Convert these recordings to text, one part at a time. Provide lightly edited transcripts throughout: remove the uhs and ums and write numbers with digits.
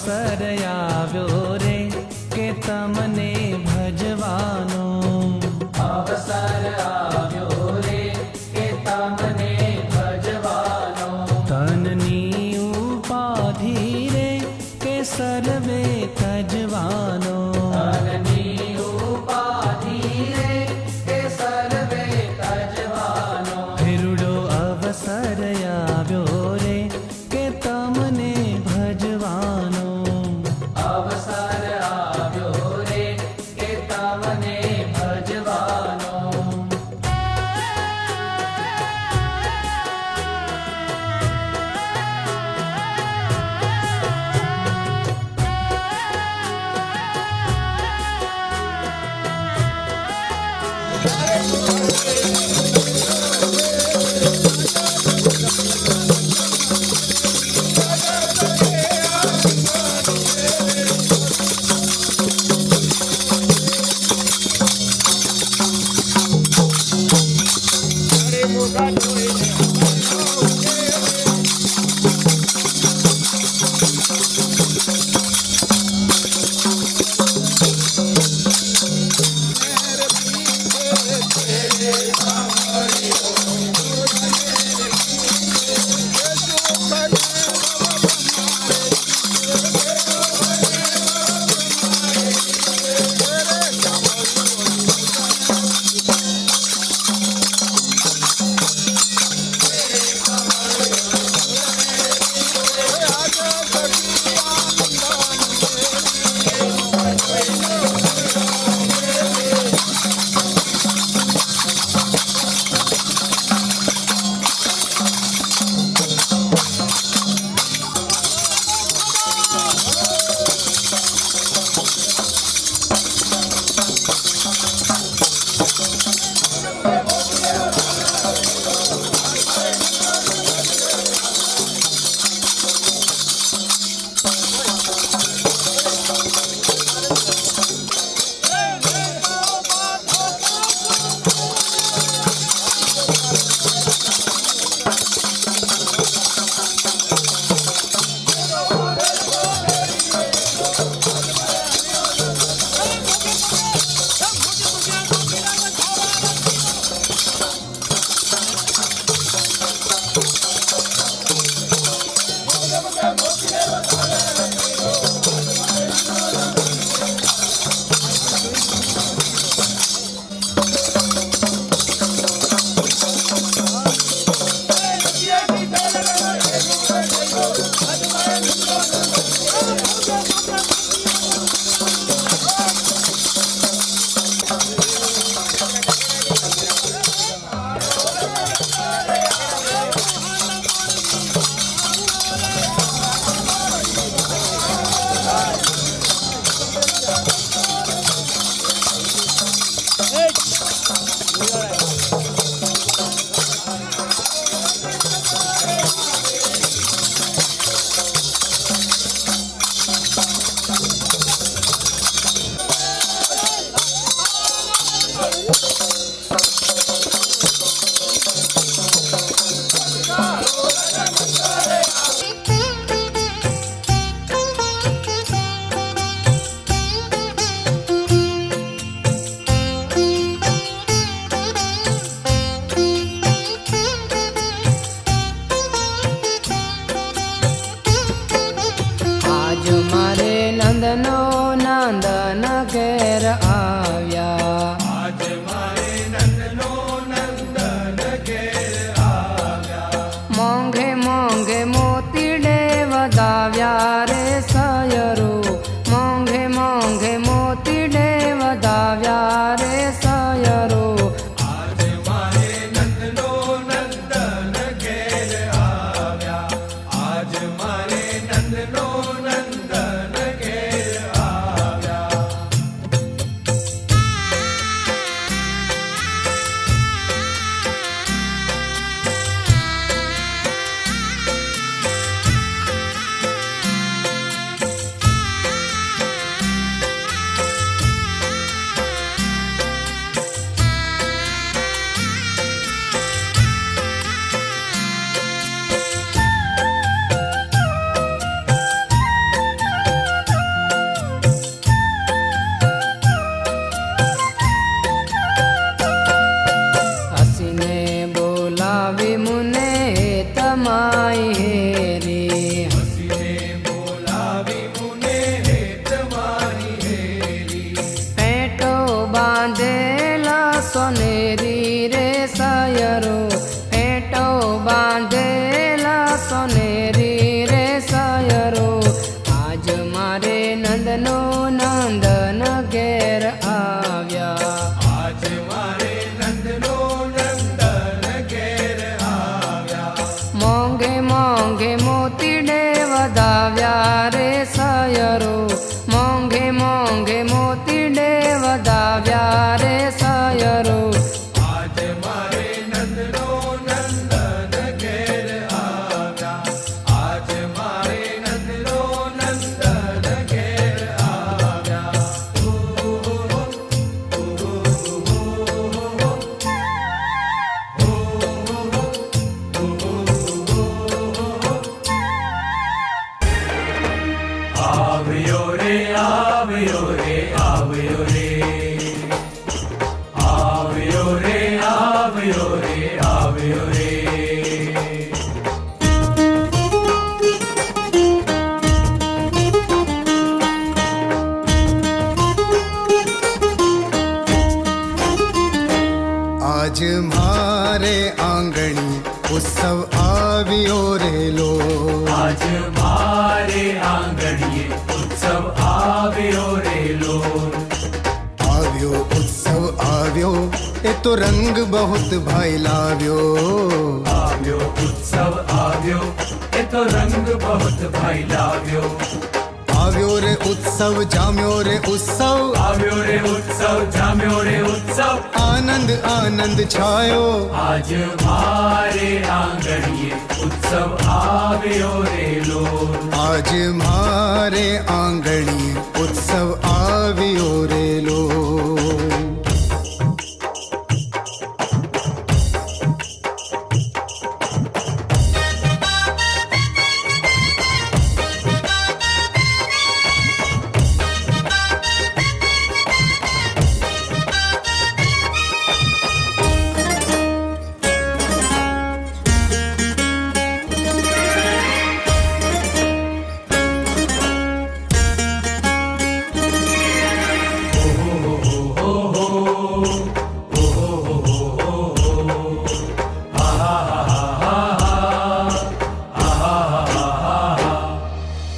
અવસર આવ્યો રે કે તમને ભજવાનો, અવસર આવ્યો રે કે તમને ભજવાનો, તનની ઉપાધિ રે કે સર્વે તજવાનો, તનની ઉપાધિ રે કે સર્વે તજવાનો, ફેરુડો અવસર આવ્યો રે કે તમને ભજવાનો, અવસર આવ્યો રે કે તમને ભજવાનો. નંદન ઘેર આવ્યા, આજ આજ મારે આંગણી ઉત્સવ આવ્યો રેલો, આજ મારે આંગણીએ ઉત્સવ આવ્યો રેલો, આવ્યો ઉત્સવ આવ્યો એ તો રંગ બહુત ભાઈ લાવ્યો, આવ્યો ઉત્સવ આવ્યો એ તો રંગ બહુત ભાઈ લાવ્યો, આવ્યો રે ઉત્સવ જામ્યો રે ઉત્સવ, આવ્યો રે ઉત્સવ જામ્યો રે ઉત્સવ, આનંદ આનંદ છાયો, આજ મારે આંગણીએ ઉત્સવ આવ્યો રેલો, આજ મારે આંગણી ઉત્સવ આવ્યો રેલો.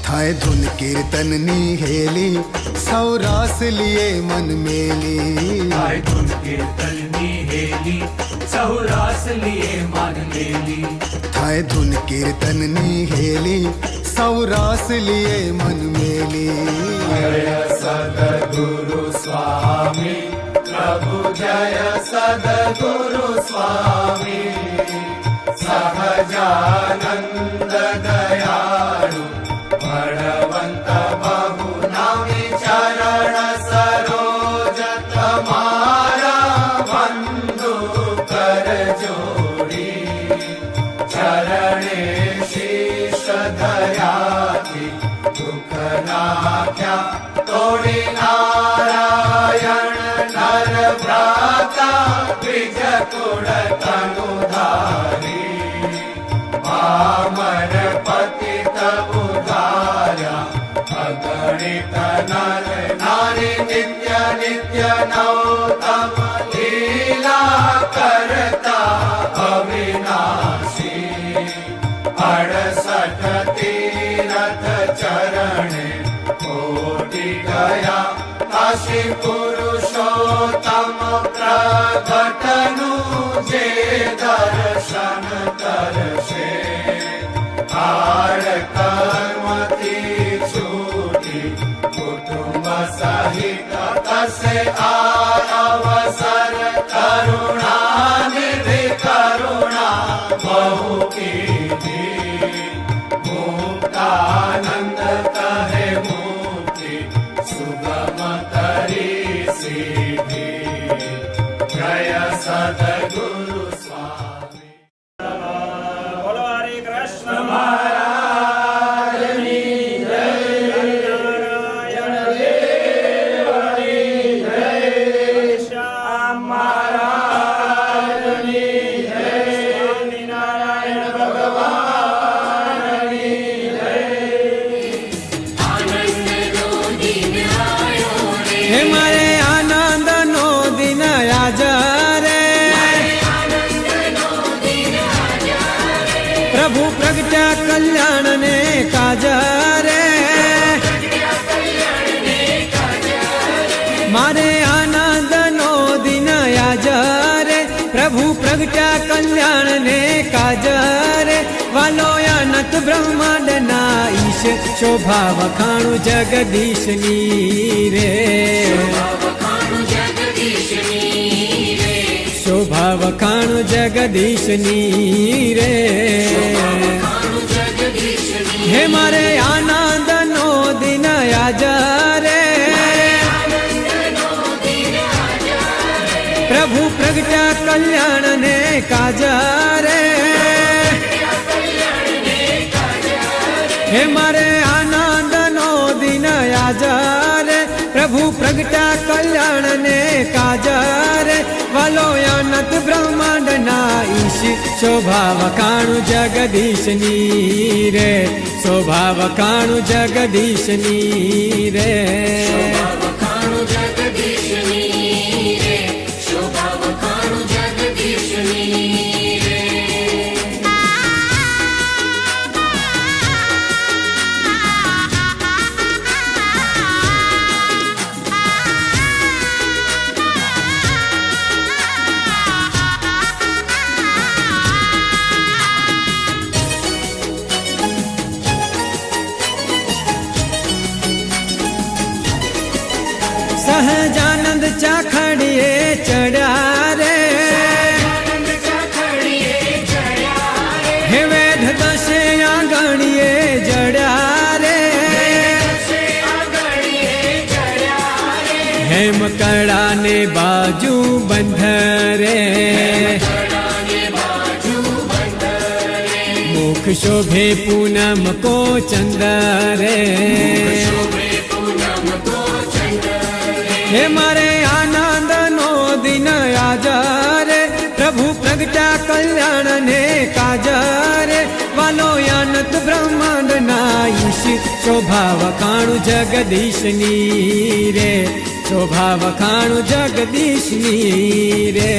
થાય ધૂન કીર્તનની હેલી સૌ રાસ લીએ મન મેલી, થાય ધૂન કીર્તનની હેલી સહુ રાસ લીએ મન મેલી, થાય ધૂન કીર્તનની હેલી સૌ રાસ લીએ મન મેલી, જય સદગુરુ સ્વામી પ્રભુ જય સદગુરુ સ્વામી, સહજાનંદ દયાળુ ભણવંત બહુ નામી, ચરણ સરોજ તમારા બંધુ કર જોડી, ચરણે શીશ ધર્યાથી દુઃખ નાખ્યા તોડી, નારાયણ નર ભ્રાતા દ્વિજ કુળ તનુધારી, પામર પતિત ઉધાર્યા અગણિત નર નારી, નિત્ય નિત્ય નૌતમ લીલા કરતા અવિનાશી, 68 તીરથ ચરણે કોટી ગયા, કાશી પુરુષોત્તમ પ્રગટનું જે દર્શન કરશે, કાળ કર્મથી છૂટી કુટુંબ સહિત કસે આ અવસર, કરુણા નિધિ કરુણા બહુ કીધી, મુક્તાનંદ કહે મુક્તિ સુગમ કરી સીધી, જય સદગુરુ સ્વામી. બોલો હરે કૃષ્ણ મહારાજની જય, નારાયણ દેવની જય, શ્યામ મહારાજની જય, સ્વામિનારાયણ ભગવાનની જય. હે મારે આનંદનો દિન આજ રે, પ્રભુ પ્રગટ્યા કલ્યાણ ને કાજ રે, મારે આનંદનો દિન આજ રે, પ્રભુ પ્રગટ્યા કલ્યાણ ને કાજ રે, વાલો અનંત બ્રહ્માંડ ના ઈશ, શોભા વખાણું જગદીશની રે, શોભા વખાણું જગદીશની રે, હે મારે આનંદનો દિન આજ રે, પ્રભુ પ્રગટ્યા કલ્યાણ ને કાજ રે, હે મારે આનંદનો દિન આજ રે, પ્રભુ પ્રગટ્યા કલ્યાણ ને કાજ રે, વાલો અનંત બ્રહ્માંડ ના ઈશ, શોભા વખાણું જગદીશની રે, શોભા વખાણું જગદીશની રે, શોભા વખાણું જગદીશની રે, શોભા વખાણું જગદીશની ને બાજુ બંધ રે, મુખ શોભે પૂનમ કો ચંદ્ર રે, હે મારે આનંદ નો દિન આજ રે, પ્રભુ પ્રગટા કલ્યાણ ને કાજ રે, વાલો અનંત બ્રહ્માંડ ના ઈશ, શોભા વખાણું જગદીશની રે, શોભા વખાણું જગદીશની રે.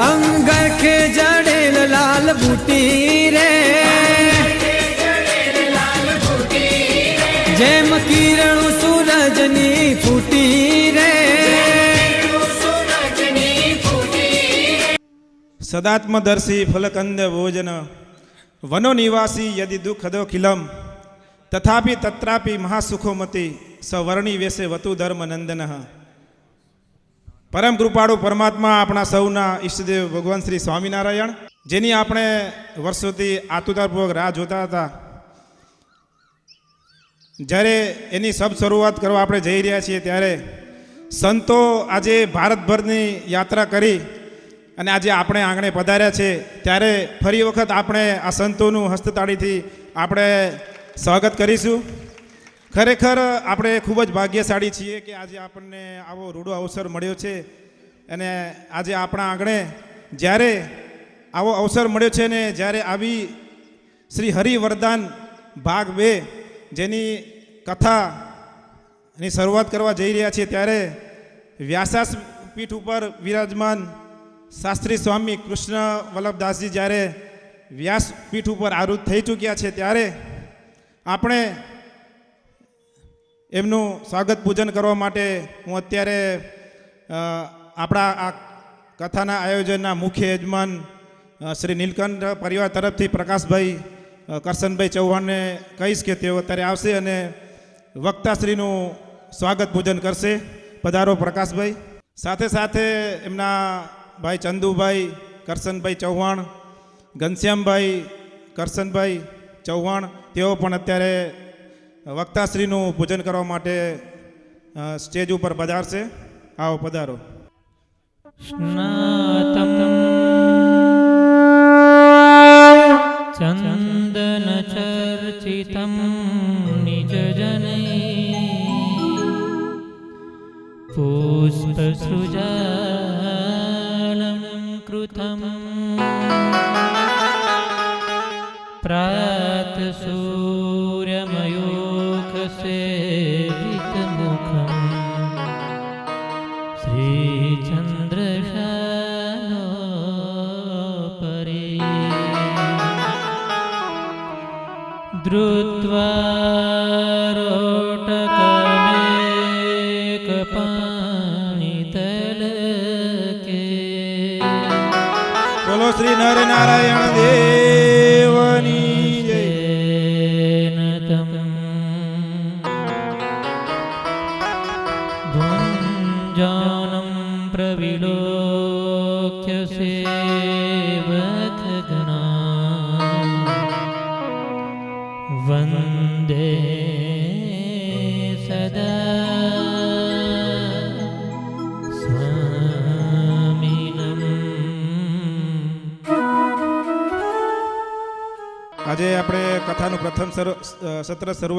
અંગરખે જડેલ લાલ બુટી રે, જેમ કિરણું સૂરજની ફૂટી રે, સદાત્મદર્શી ફલકંદ ભોજન વનો નિવાસી યદિ દુઃખદો ખિલમ તથાપી તત્રાપી મહાસુખોમતી સવર્ણી વેશે વતુ ધર્મ નંદન. પરમ કૃપાળુ પરમાત્મા આપણા સૌના ઈષ્ટદેવ ભગવાન શ્રી સ્વામિનારાયણ, જેની આપણે વર્ષોથી આતુરતાપૂર્વક રાહ જોતા હતા, જ્યારે એની સબ શરૂઆત કરવા આપણે જઈ રહ્યા છીએ, ત્યારે સંતો આજે ભારતભરની યાત્રા કરી અને આજે આપણે આંગણે પધાર્યા છે, ત્યારે ફરી વખત આપણે આ સંતોનું હસ્તતાળીથી આપણે સ્વાગત કરીશું. ખરેખર આપણે ખૂબ જ ભાગ્યશાળી છીએ કે આજે આપણને આવો રૂડો અવસર મળ્યો છે, અને આજે આપણા આંગણે જ્યારે આવો અવસર મળ્યો છે ને જ્યારે આવી શ્રી હરિવરદાન ભાગ 2 જેની કથાની શરૂઆત કરવા જઈ રહ્યા છીએ, ત્યારે વ્યાસાસ પીઠ ઉપર વિરાજમાન શાસ્ત્રી સ્વામી કૃષ્ણ વલ્લભદાસજી જ્યારે વ્યાસપીઠ ઉપર આરૂઢ થઈ ચૂક્યા છે, ત્યારે આપણે એમનું સ્વાગત પૂજન કરવા માટે હું અત્યારે આપણા આ કથાના આયોજનના મુખ્ય યજમાન શ્રી નીલકંઠ પરિવાર તરફથી પ્રકાશભાઈ કરશનભાઈ ચૌહાણને કહીશ કે તેઓ અત્યારે આવશે અને વક્તાશ્રીનું સ્વાગત પૂજન કરશે. પધારો પ્રકાશભાઈ. સાથે સાથે એમના ભાઈ ચંદુભાઈ કરશનભાઈ ચૌહાણ, ઘનશ્યામભાઈ કરશનભાઈ ચૌહાણ, તેઓ પણ અત્યારે વક્તાશ્રીનું પૂજન કરવા માટે સ્ટેજ ઉપર પધારશે. આવો પધારો. સ્નાતમ ચંદન ચર્ચિતમ નિજજનૈ પુષ્પસૃજાલં કૃતમ પ્રાત સૂર્યમયોખસેવિતમુખમ શ્રીચંદ્રશાનો પરે ધૃત્વા રોટકમેકપાણિતલકે. બોલો શ્રી નરનારાયણ દેવની જય. ભુંજાનમ પ્રવિલોક્ય સેવકગણા વંદે સદા સ્વામિનમ. આજે આપણે કથાનું પ્રથમ સત્ર શરૂ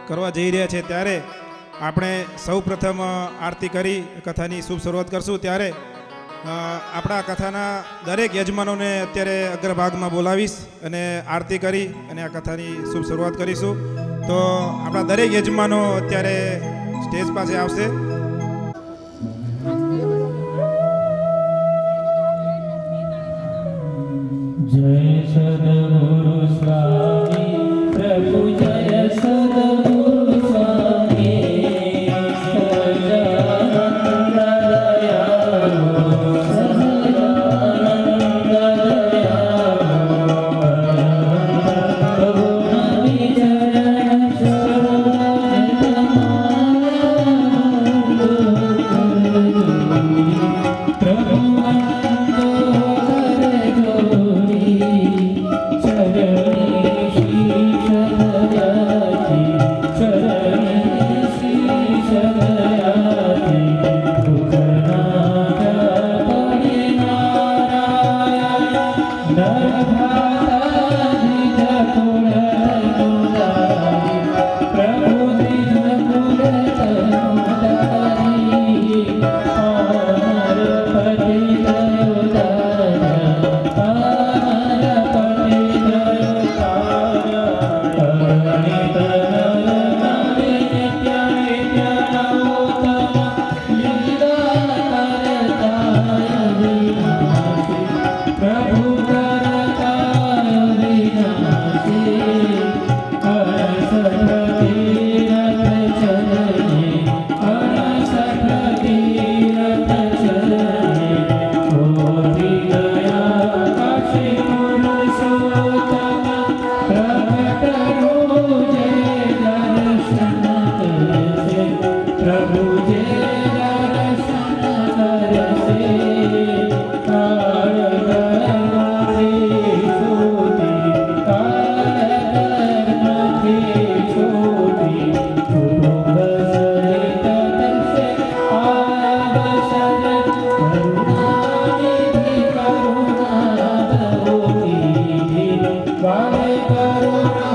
કરવા જઈ રહ્યા છે, ત્યારે આપણે સૌ પ્રથમ આરતી કરી કથાની શુભ શરૂઆત કરશું. ત્યારે આપણા કથાના દરેક યજમાનોને અત્યારે અગ્રભાગમાં બોલાવીશ અને આરતી કરી અને આ કથાની શુભ શરૂઆત કરીશું. તો આપણા દરેક યજમાનો અત્યારે સ્ટેજ પાસે આવશે. જય સદગુરુ સ્વામી પ્રભુ, જય સદગુરુ સ્વામી સહજાનંદ કરુણાનિધિ કરુણા બહુ કીધી વારે કરુણા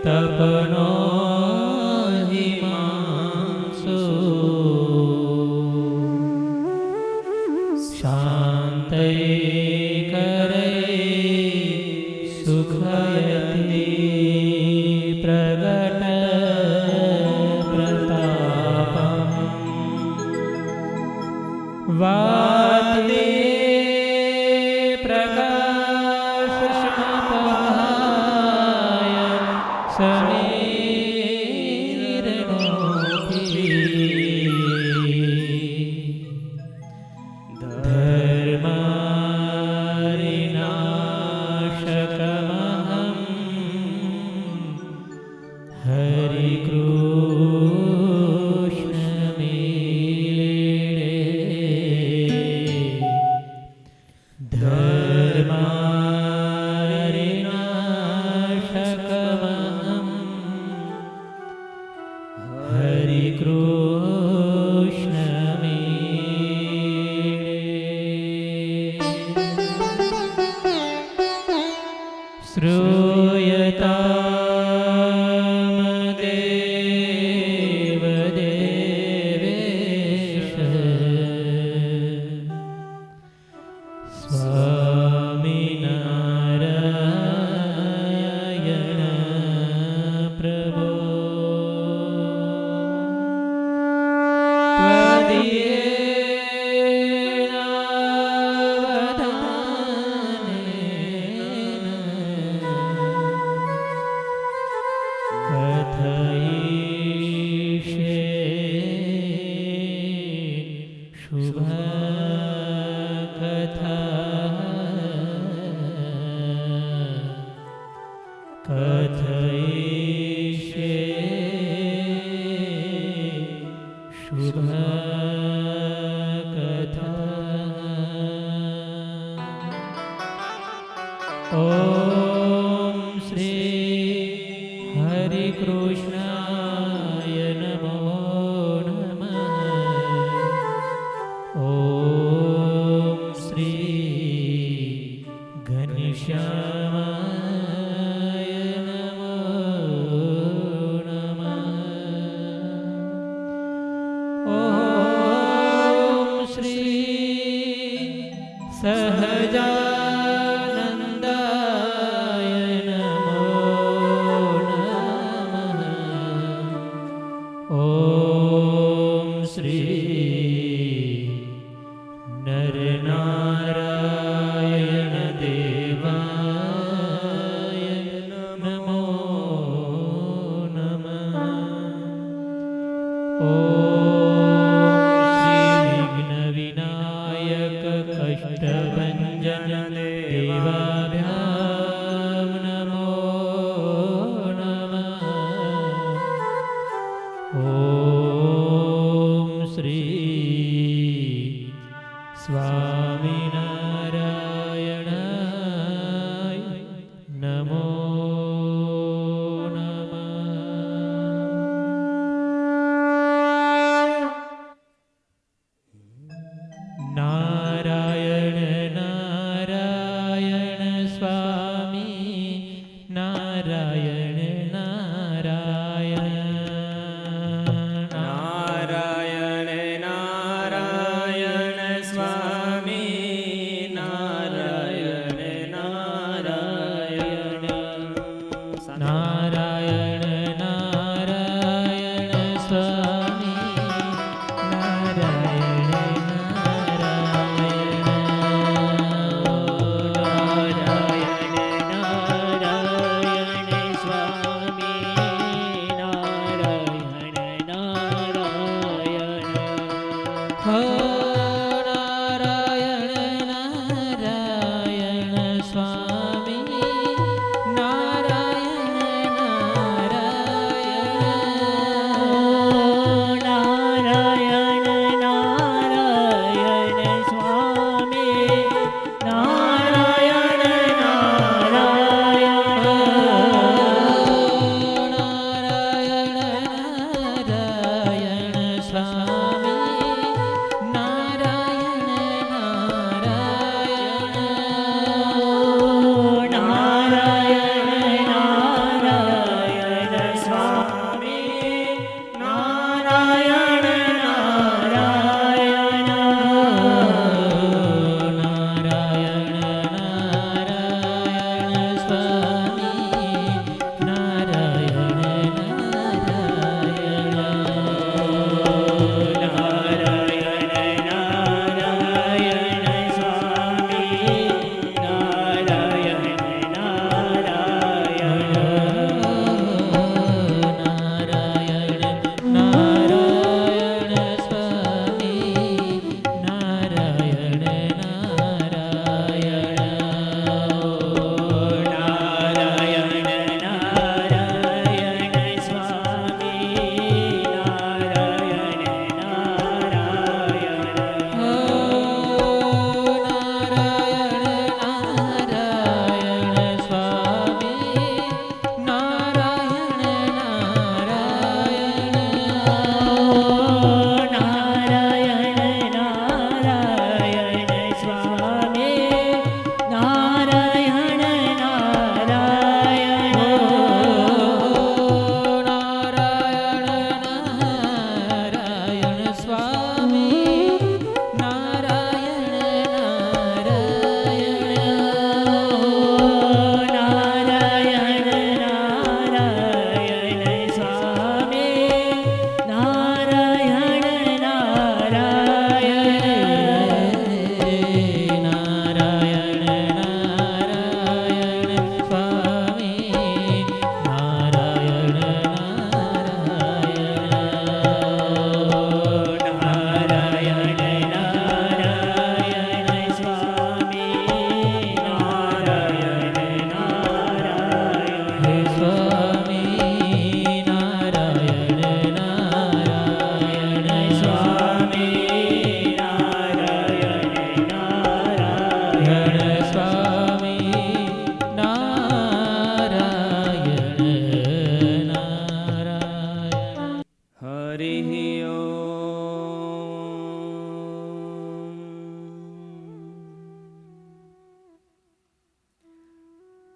તપનો હિમાંશુ શાંતૈ કરે સુખયતિ પ્રગટ પ્રતાપમ વાદે પ્રકાશપહાય ધર્મારિનાશકમહં હરિકૃષ્ણ ધર્મારિનાશકમહં હરિકૃષ્ણ શ્રૂયતામ દેવ દેવેશ સ્વામિનારાયણ પ્રભો ઓમ શ્રી હરિકૃષ્ણાય નમો નમઃ. ઓમ શ્રી ઘનશ્યામાય નમો નમઃ. ઓમ શ્રી સહજાનંદાય નમો નમઃ. નારાયણ નારાયણ સ્વામી નારાયણ નારાયણ નારાયણ સ્વામી નારાયણ નારાયણ હો નારાયણ નારાયણ સ્વામી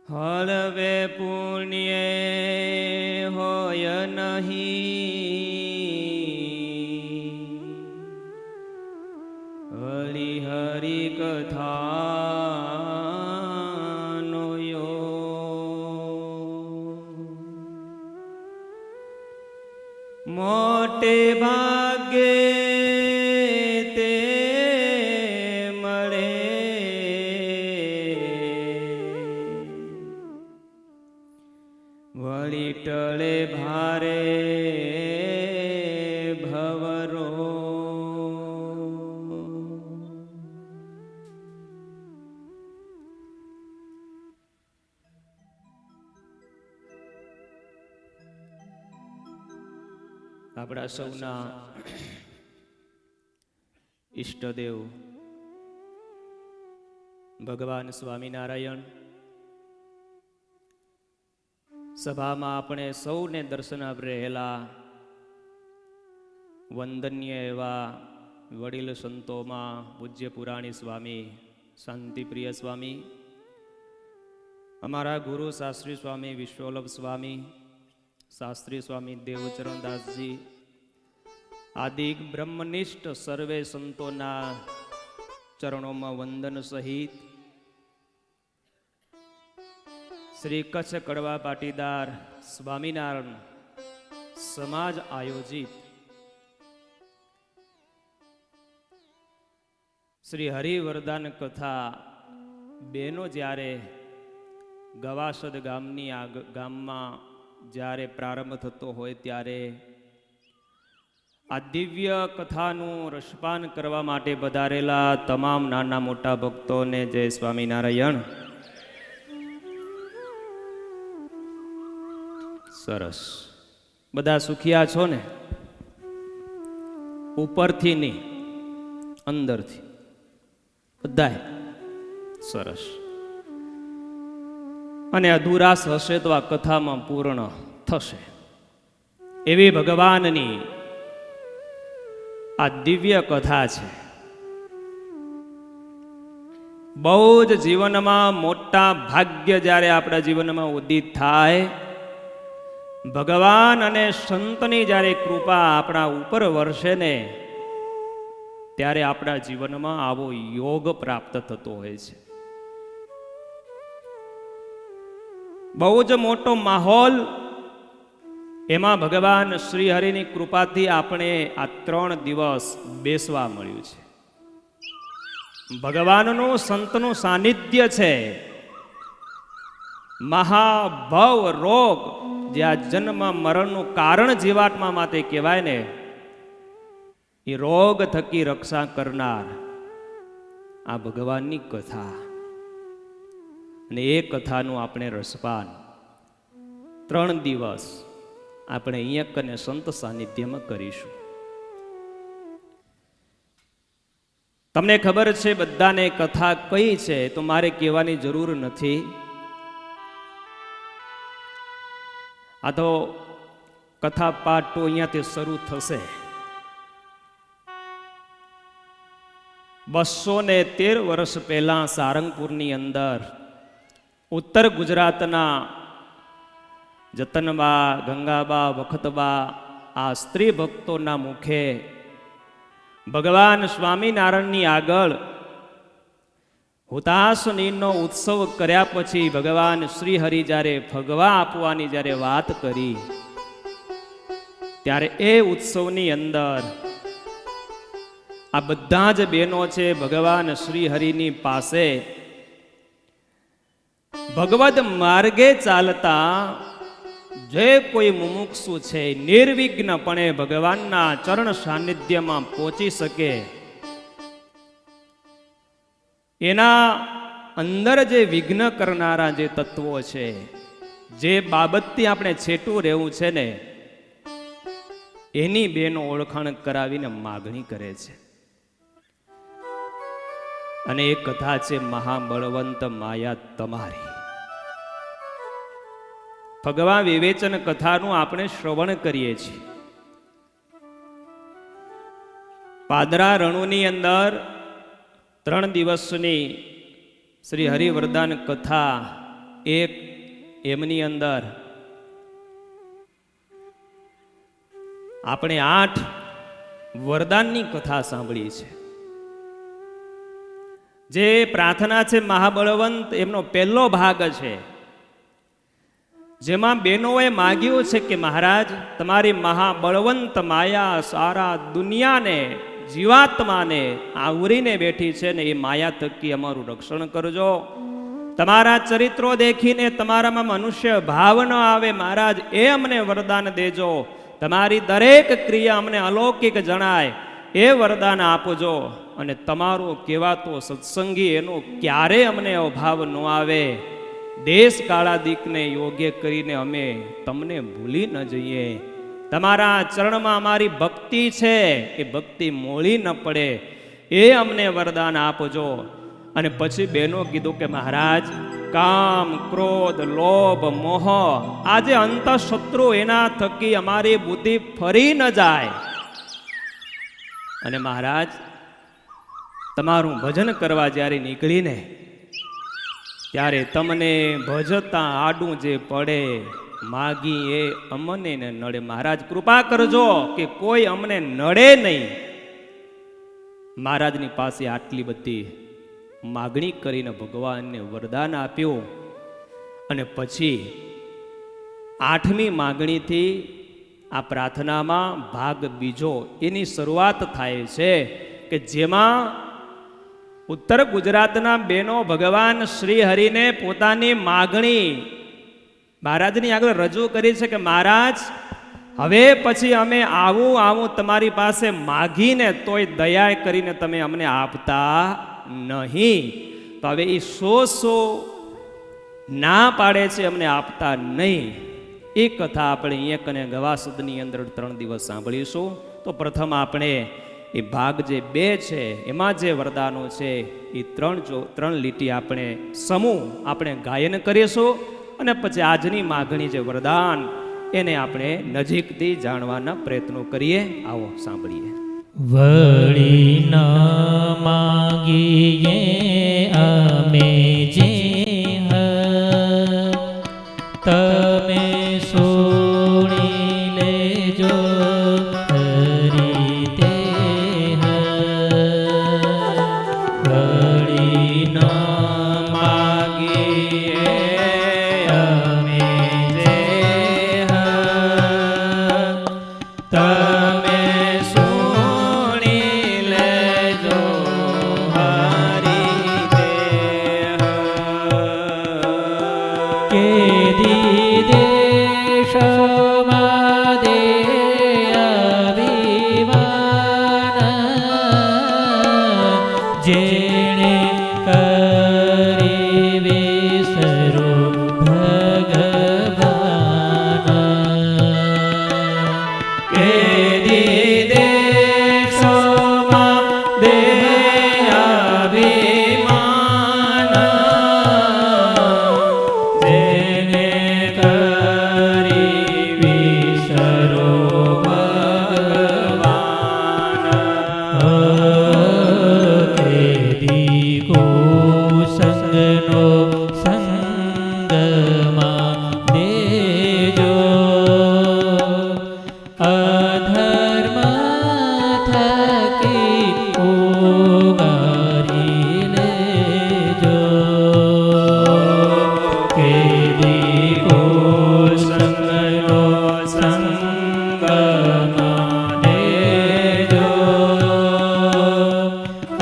હળવે પુણ્યે હોય નહીં હરી હરી કથાનો મોટે ભાગે તે મળે વળી ટળે ભારે ભવરો આપણા સૌના ઈષ્ટદેવ ભગવાન સ્વામિનારાયણ સભામાં આપણે સૌને દર્શન આપી રહેલા વંદનીય એવા વડીલ સંતોમાં પૂજ્ય પુરાણી સ્વામી, શાંતિપ્રિય સ્વામી, અમારા ગુરુ શાસ્ત્રી સ્વામી વિશ્વવલ્લભ સ્વામી, શાસ્ત્રી સ્વામી દેવચરણદાસજી આદિ બ્રહ્મનિષ્ઠ સર્વે સંતોના ચરણોમાં વંદન સહિત શ્રી કચ્છ કડવા પાટીદાર સ્વામિનારાયણ સમાજ આયોજિત શ્રી હરિવરદાન કથા બેનો જ્યારે ગવાસદ ગામમાં જ્યારે પ્રારંભ થતો હોય ત્યારે આ દિવ્ય કથાનું રસપાન કરવા માટે પધારેલા તમામ નાના મોટા ભક્તોને જય સ્વામિનારાયણ. સરસ, બધા સુખિયા છો ને? ઉપરથી નહીં, અંદરથી બધાય સરસ. અને અધુરાશ હશે તો આ કથામાં પૂર્ણ થશે એવી ભગવાનની આ દિવ્ય કથા છે. બહુ જ જીવનમાં મોટા ભાગ્ય જ્યારે આપણા જીવનમાં ઉદિત થાય, ભગવાન અને સંતની જ્યારે કૃપા આપણા ઉપર વરસે ને, ત્યારે આપણા જીવનમાં આવો યોગ પ્રાપ્ત થતો હોય છે. બહુ જ મોટો માહોલ, એમાં ભગવાન શ્રી હરિની કૃપાથી આપણે આ 3 દિવસ બેસવા મળ્યું છે. ભગવાનનું સંતનું સાનિધ્ય છે. મહાભવ રોગ, જે આ જન્મ મરણનું કારણ જીવાત્મા માટે કહેવાય ને, એ રોગ થકી રક્ષા કરનાર આ ભગવાનની કથા. અને એ કથાનું આપણે રસપાન 3 દિવસ આપણે અહીંયા કને સંત સાનિધ્યમાં કરીશું. તમને ખબર છે બધાને કથા કઈ છે તો મારે કહેવાની જરૂર નથી. આ તો કથા પાઠ તો અહીંયાથી શરૂ થશે. 213 વર્ષ પહેલા સારંગપુરની અંદર ઉત્તર ગુજરાતના જતનબા, ગંગાબા, વખતબા આ સ્ત્રી ભક્તોના મુખે ભગવાન સ્વામિનારાયણની આગળ હુતાસનીનો ઉત્સવ કર્યા પછી ભગવાન શ્રી હરિ જ્યારે ભગવા આપવાની જ્યારે વાત કરી, ત્યારે એ ઉત્સવની અંદર આ બધા જ બહેનો છે ભગવાન શ્રી હરિની પાસે ભગવદ માર્ગે ચાલતા જે કોઈ મુમુક્ષુ છે નિર્વિઘ્નપણે ભગવાનના ચરણ સાનિધ્યમાં પહોંચી શકે, એના અંદર જે વિઘ્ન કરનારા જે તત્વો છે, જે બાબતથી આપણે છેટું રહેવું છે ને, એની બેનો ઓળખાણ કરાવીને માગણી કરે છે. અને એ કથા છે મહાબળવંત માયા તમારી. ભગવાન વિવેચન કથાનું આપણે શ્રવણ કરીએ છીએ. પાદરા રણુની અંદર 3 દિવસની શ્રી હરિવરદાન કથા, એક એમની અંદર આપણે 8 વરદાનની કથા સાંભળી છે. જે પ્રાર્થના છે મહાબળવંત, એમનો પહેલો ભાગ છે, જેમાં બહેનોએ માગ્યું છે કે મહારાજ તમારી મહાબળવંત માયા સારા દુનિયાને, જીવાત્માને આવરીને બેઠી છે ને, એ માયા થકી અમારું રક્ષણ કરજો. તમારા ચરિત્રો દેખીને તમારામાં મનુષ્ય ભાવ ન આવે મહારાજ, એ અમને વરદાન દેજો. તમારી દરેક ક્રિયા અમને અલૌકિક જણાય, એ વરદાન આપજો. અને તમારો કહેવાતો સત્સંગી એનો ક્યારે અમને અભાવ ન આવે. દેશ કાળાદિકને યોગ્ય કરીને અમે તમને ભૂલી ન જઈએ. તમારા ચરણમાં અમારી ભક્તિ છે, એ ભક્તિ મોળી ન પડે, એ અમને વરદાન આપજો. અને પછી બહેનો કીધું કે મહારાજ કામ, ક્રોધ, લોભ, મોહ, આજે અંતઃશત્રુ એના થકી અમારી બુદ્ધિ ફરી ન જાય. અને મહારાજ તમારું ભજન કરવા જ્યારે નીકળીને, ત્યારે તમને ભજતા આડું જે પડે, માગી એ અમને ને નડે. મહારાજ કૃપા કરજો કે કોઈ અમને નડે નહીં. મહારાજની પાસે આટલી બધી માગણી કરીને ભગવાનને વરદાન આપ્યું. અને પછી 8મી માગણીથી આ પ્રાર્થનામાં ભાગ બીજો એની શરૂઆત થાય છે કે જેમાં ઉત્તર ગુજરાતના બહેનો ભગવાન શ્રી હરિને પોતાની માગણી મહારાજની આગળ રજૂ કરી છે કે મહારાજ, હવે પછી અમે આવું તમારી પાસે માગીને તોય દયા કરીને તમે અમને આપતા નહીં. તો હવે એ 100 ના પાડે છે, અમને આપતા નહીં. એ કથા આપણે એક અને ગવાસદની અંદર 3 દિવસ સાંભળીશું. તો પ્રથમ આપણે એ ભાગ જે 2 છે એમાં જે વરદાનો છે એ 3 લીટી આપણે સમૂહ આપણે ગાયન કરીશું અને પછી આજની માગણી જે વરદાન એને આપણે નજીકથી જાણવાના પ્રયત્નો કરીએ. આવો સાંભળીએ. વળી ન માગીએ અમે જે તમે સુણી લેજો હરી તે વળી ન માગીએ અમે જે તમે સુણી લેજો હરી દેહ. કે દેશમાં દે અભિમાન જેણે કરી વિસરો ભગવાન. કે દેશોમાં દે અભિમાન જેને કરી વિસરો ભગવાન. કેદી કુસંગનો સંગમાં દેજો અધર્મ થકી ઉગારી લેજો. કેદી સંગનો સંગમાં દેજો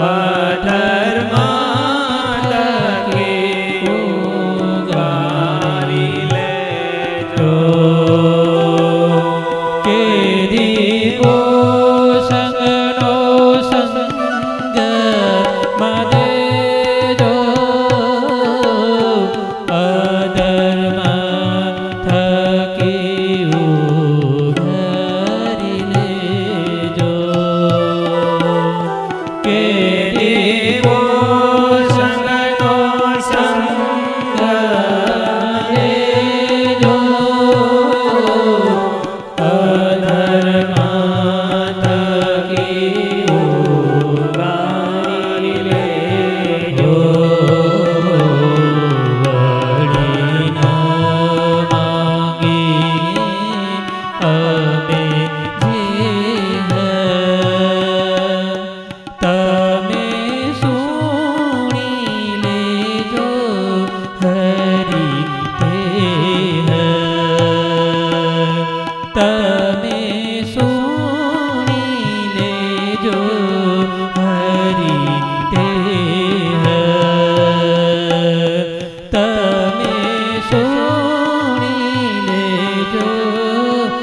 અધર્મ થકી ઉગારી લેજો. કેદી કુસંગનો સંગમાં દેજો અધર્મ થકી ઉઘારી લેજો. કેદી સંગનો સંગ દેજો અધર્મ થકી ઉઘારી લેજો. વળી ન માંગીએ અમે જે તમે સુણી લેજો હરી તે તમે સુણી લેજો હરી તે તમે સુણી લેજો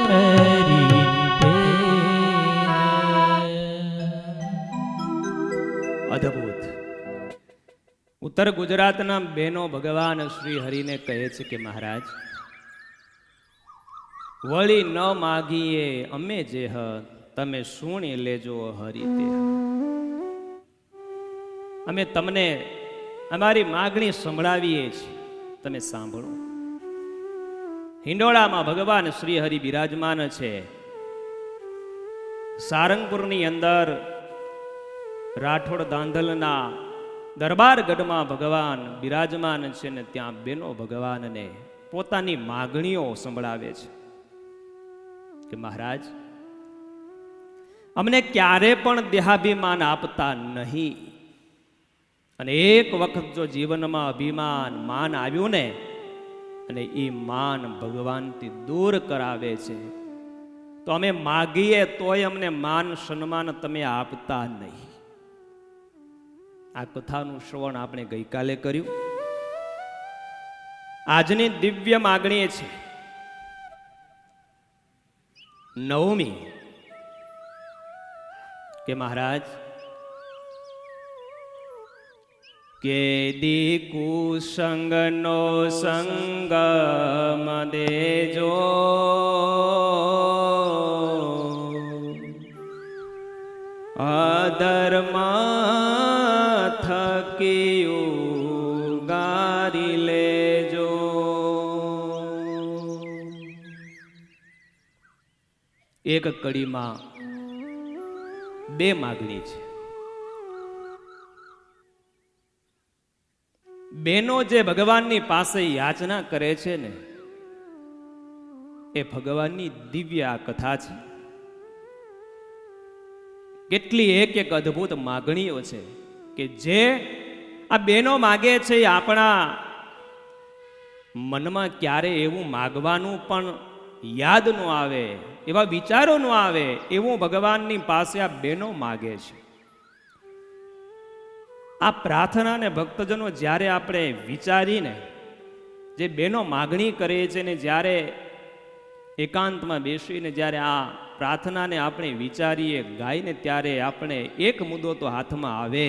હરી તે. અદ્ભુત. ઉત્તર ગુજરાતના બહેનો ભગવાન શ્રી હરિને કહે છે કે મહારાજ, વળી ન માગીએ અમે જે તમે સુણી લેજો હરી તે. અમે તમને અમારી માગણી સંભળાવીએ છીએ, તમે સાંભળો. હિંડોળામાં ભગવાન શ્રી હરિ બિરાજમાન છે. સારંગપુરની અંદર રાઠોડ દાંધલના દરબારગઢમાં ભગવાન બિરાજમાન છે ને ત્યાં બેનો ભગવાનને પોતાની માગણીઓ સંભળાવે છે કે મહારાજ, અમને ક્યારે પણ દેહાભિમાન આપતા નહીં, અને એક વખત જો જીવનમાં અભિમાન માન આવ્યું ને અને એ માન ભગવાનથી દૂર કરાવે છે. તો અમે માગીએ તોય અમને માન સન્માન તમે આપતા નહીં. આ કથાનું શ્રવણ આપણે ગઈકાલે કર્યું. આજની દિવ્ય માગણી છે નવમી કે મહારાજ કેદી કુસંગનો સંગમ દેજો, અધર્મ થકી ઉગારી લેજો. એક કડીમાં બે માગણી છે. બેનો જે ભગવાનની પાસે યાચના કરે છે ને, એ ભગવાનની દિવ્ય આ કથા છે. કેટલી એક એક અદ્ભુત માગણીઓ છે કે જે આ બેનો માગે છે. એ આપણા મનમાં ક્યારે એવું માગવાનું પણ યાદ ન આવે, એવા વિચારો ન આવે, એવું ભગવાનની પાસે આ બેનો માગે છે. આ પ્રાર્થનાને ભક્તજનો જ્યારે આપણે વિચારીને જે બેનો માગણી કરે છે ને, જ્યારે એકાંતમાં બેસીને જ્યારે આ પ્રાર્થનાને આપણે વિચારીએ, ગાઈને, ત્યારે આપણે એક મુદ્દો તો હાથમાં આવે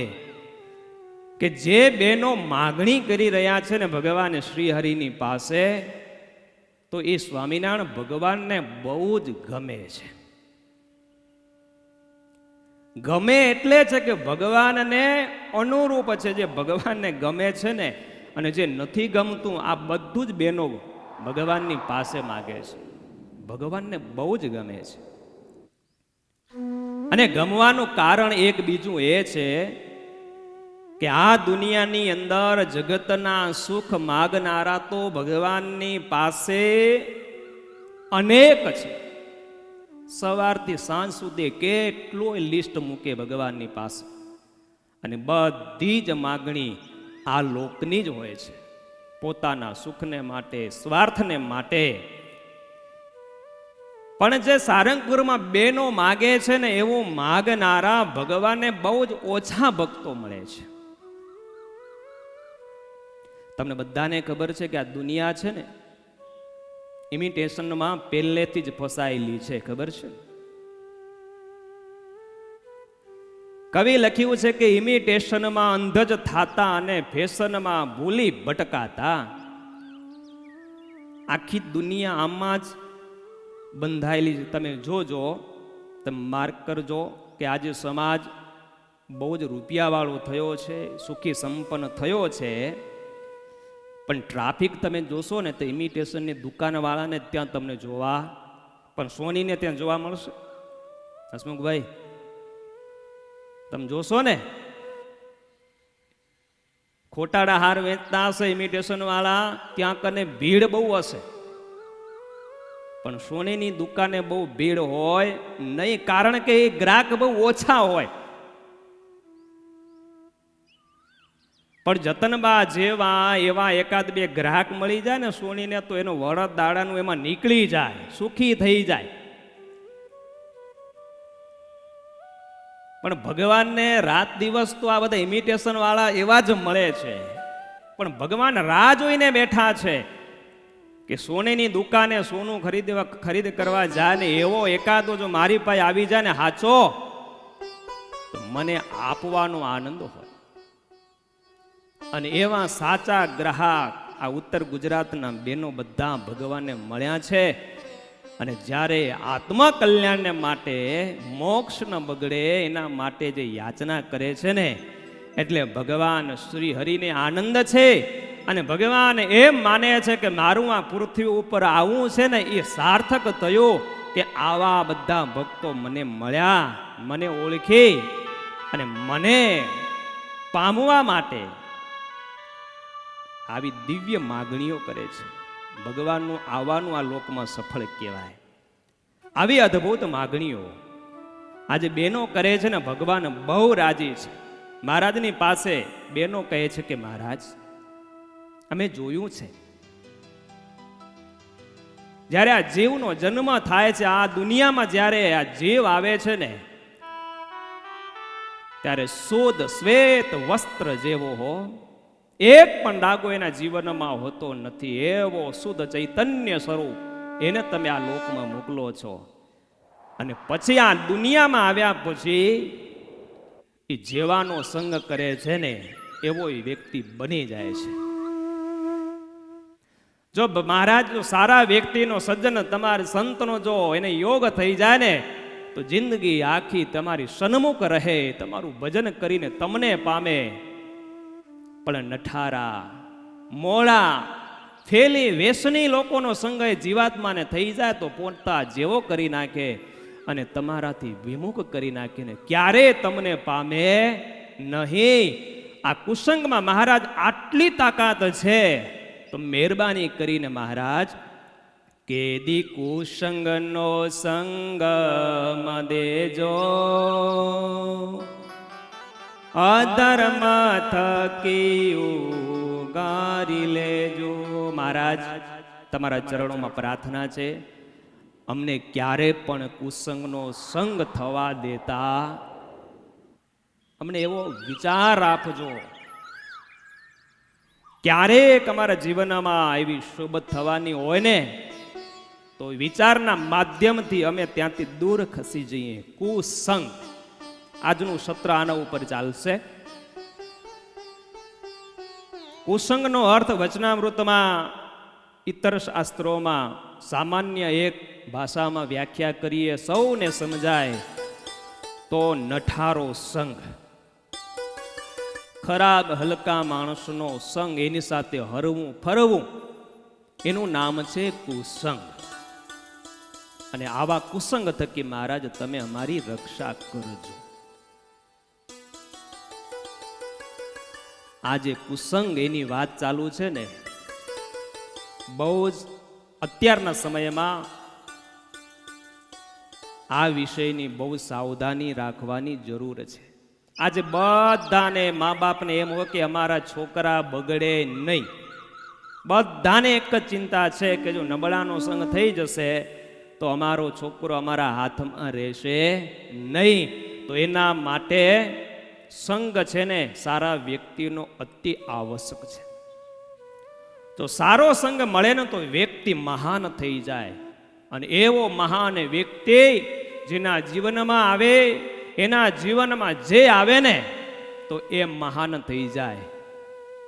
કે જે બેનો માગણી કરી રહ્યા છે ને ભગવાન શ્રી હરિની પાસે, તો એ સ્વામિનારાયણ ભગવાનને બહુ જ ગમે છે. ગમે એટલે છે કે ભગવાનને અનુરૂપ છે. જે ભગવાનને ગમે છે ને, અને જે નથી ગમતું, આ બધું જ બેનો ભગવાનની પાસે માગે છે. ભગવાનને બહુ જ ગમે છે. અને ગમવાનું કારણ એક બીજું એ છે કે આ દુનિયાની અંદર જગતના સુખ માગનારા તો ભગવાનની પાસે અનેક છે. સવારથી સાંજ સુધી કેટલું લિસ્ટ મૂકે ભગવાનની પાસે, અને બધી જ માગણી આ લોકની જ હોય છે, પોતાના સુખને માટે, સ્વાર્થને માટે. પણ જે સારંગપુરમાં બેનો માગે છે ને, એવું માગનારા ભગવાનને બહુ જ ઓછા ભક્તો મળે છે. તમને બધાને ખબર છે કે આ દુનિયા છે ને, ઇમિટેશનમાં પહેલેથી જ ફસાયેલી છે. ખબર છે? કવિ લખ્યું છે કે ઇમિટેશનમાં અંધ જ થાતા અને ફેશનમાં ભૂલી ભટકાતા. આખી દુનિયા આમાં જ બંધાયેલી છે. તમે જોજો, તમે માર્ક કરજો કે આજે સમાજ બહુ જ રૂપિયાવાળો થયો છે, સુખી સંપન્ન થયો છે, પણ ટ્રાફિક તમે જોશો ને તો ઇમિટેશનની દુકાનવાળાને ત્યાં તમને જોવા, પણ સોનીને ત્યાં જોવા મળશે. હસમુખભાઈ, તમે જોશો ને, ખોટાડા હાર વેચતા હશે ઇમિટેશન વાળા, ત્યાં કને ભીડ બહુ હશે, પણ સોનીની દુકાને બહુ ભીડ હોય નહીં, કારણ કે એ ગ્રાહક બહુ ઓછા હોય. પણ જતનબા જેવા એવા એકાદ બે ગ્રાહક મળી જાય ને સોનીને, તો એનો વરદ દાડાનું એમાં નીકળી જાય, સુખી થઈ જાય. પણ ભગવાનને રાત દિવસ તો આ બધા ઇમિટેશન વાળા એવા જ મળે છે. પણ ભગવાન રાહ જોઈને બેઠા છે કે સોનેની દુકાને સોનું ખરીદ કરવા જાય ને એવો એકાદો જો મારી પાસે આવી જાય ને હાચો, તો મને આપવાનો આનંદ હોય. અને એવા સાચા ગ્રાહક આ ઉત્તર ગુજરાતના બેનો બધા ભગવાનને મળ્યા છે. અને જ્યારે આત્મકલ્યાણને માટે, મોક્ષ ન બગડે એના માટે જે યાચના કરે છે ને, એટલે ભગવાન શ્રી હરિને આનંદ છે. અને ભગવાન એમ માને છે કે મારું આ પૃથ્વી ઉપર આવવું છે ને એ સાર્થક થયું, કે આવા બધા ભક્તો મને મળ્યા, મને ઓળખી અને મને પામવા માટે આવી દિવ્ય માગણીઓ કરે છે. ભગવાનનું આવવાનું આ લોકમાં સફળ કહેવાય. આવી અદ્ભુત માગણીઓ આજે બેનો કરે છે ને, ભગવાન બહુ રાજી છે. મહારાજની પાસે બેનો કહે છે કે મહારાજ, અમે જોયું છે જ્યારે આ જીવનો જન્મ થાય છે, આ દુનિયામાં જ્યારે આ જીવ આવે છે ને, ત્યારે શુદ્ધ શ્વેત વસ્ત્ર જેવો હો, એક પણ ડાઘો એના જીવનમાં હોતો નથી. એવો શુદ્ધ ચૈતન્ય સ્વરૂપ એને તમે આ લોકમાં મોકલો છો. અને પછી આ દુનિયામાં આવ્યા પછી એ જેવાનો સંગ કરે છે ને એવો એ વ્યક્તિ બની જાય છે. જો મહારાજ સારા વ્યક્તિનો, સજ્જન તમારા સંતનો જો એને યોગ થઈ જાય ને, તો જિંદગી આખી તમારી સન્મુખ રહે, તમારું ભજન કરીને તમને પામે. પણ નઠારા, મોળા, ફેલી, વેસની લોકોનો સંગ એ જીવાત્માને થઈ જાય તો પોતા જેવો કરી નાખે અને તમારાથી વિમુખ કરી નાખીને ક્યારે તમને પામે નહીં. આ કુસંગમાં મહારાજ આટલી તાકાત છે, તો મહેરબાની કરીને મહારાજ કેદી કુસંગનો સંગ દેજો, અધર્મ થકી ઉગારી લેજો. મહારાજ તમારા ચરણોમાં પ્રાર્થના છે, અમને ક્યારે પણ કુસંગનો સંગ થવા દેતા અમને એવો વિચાર આપજો. ક્યારેક અમારા જીવનમાં એવી શોભત થવાની હોય ને, તો વિચારના માધ્યમથી અમે ત્યાંથી દૂર ખસી જઈએ. કુસંગ, આજનું સત્ર આના ઉપર ચાલશે. કુસંગનો અર્થ વચનામૃતમાં, ઇતર શાસ્ત્રોમાં સામાન્ય એક ભાષામાં વ્યાખ્યા કરીએ, સૌને સમજાય તો નઠારો સંગ, ખરાબ હલકા માણસનો સંગ, એની સાથે હરવું ફરવું, એનું નામ છે કુસંગ. અને આવા કુસંગ થકી મહારાજ તમે અમારી રક્ષા કરજો. આજે કુસંગ એની વાત ચાલુ છે ને, બહુ જ અત્યારના સમયમાં આ વિષયની બહુ સાવધાની રાખવાની જરૂર છે. આજે બધાને મા બાપને એમ હોય કે અમારા છોકરા બગડે નહીં. બધાને એક જ ચિંતા છે કે જો નબળાનો સંગ થઈ જશે તો અમારો છોકરો અમારા હાથમાં રહેશે નહીં. તો એના માટે સંગ છે ને સારા વ્યક્તિનો અતિ આવશ્યક છે. તો સારો સંગ મળે ને તો વ્યક્તિ મહાન થઈ જાય. અને એવો મહાન વ્યક્તિ જેના જીવનમાં આવે, એના જીવનમાં જે આવે ને તો એ મહાન થઈ જાય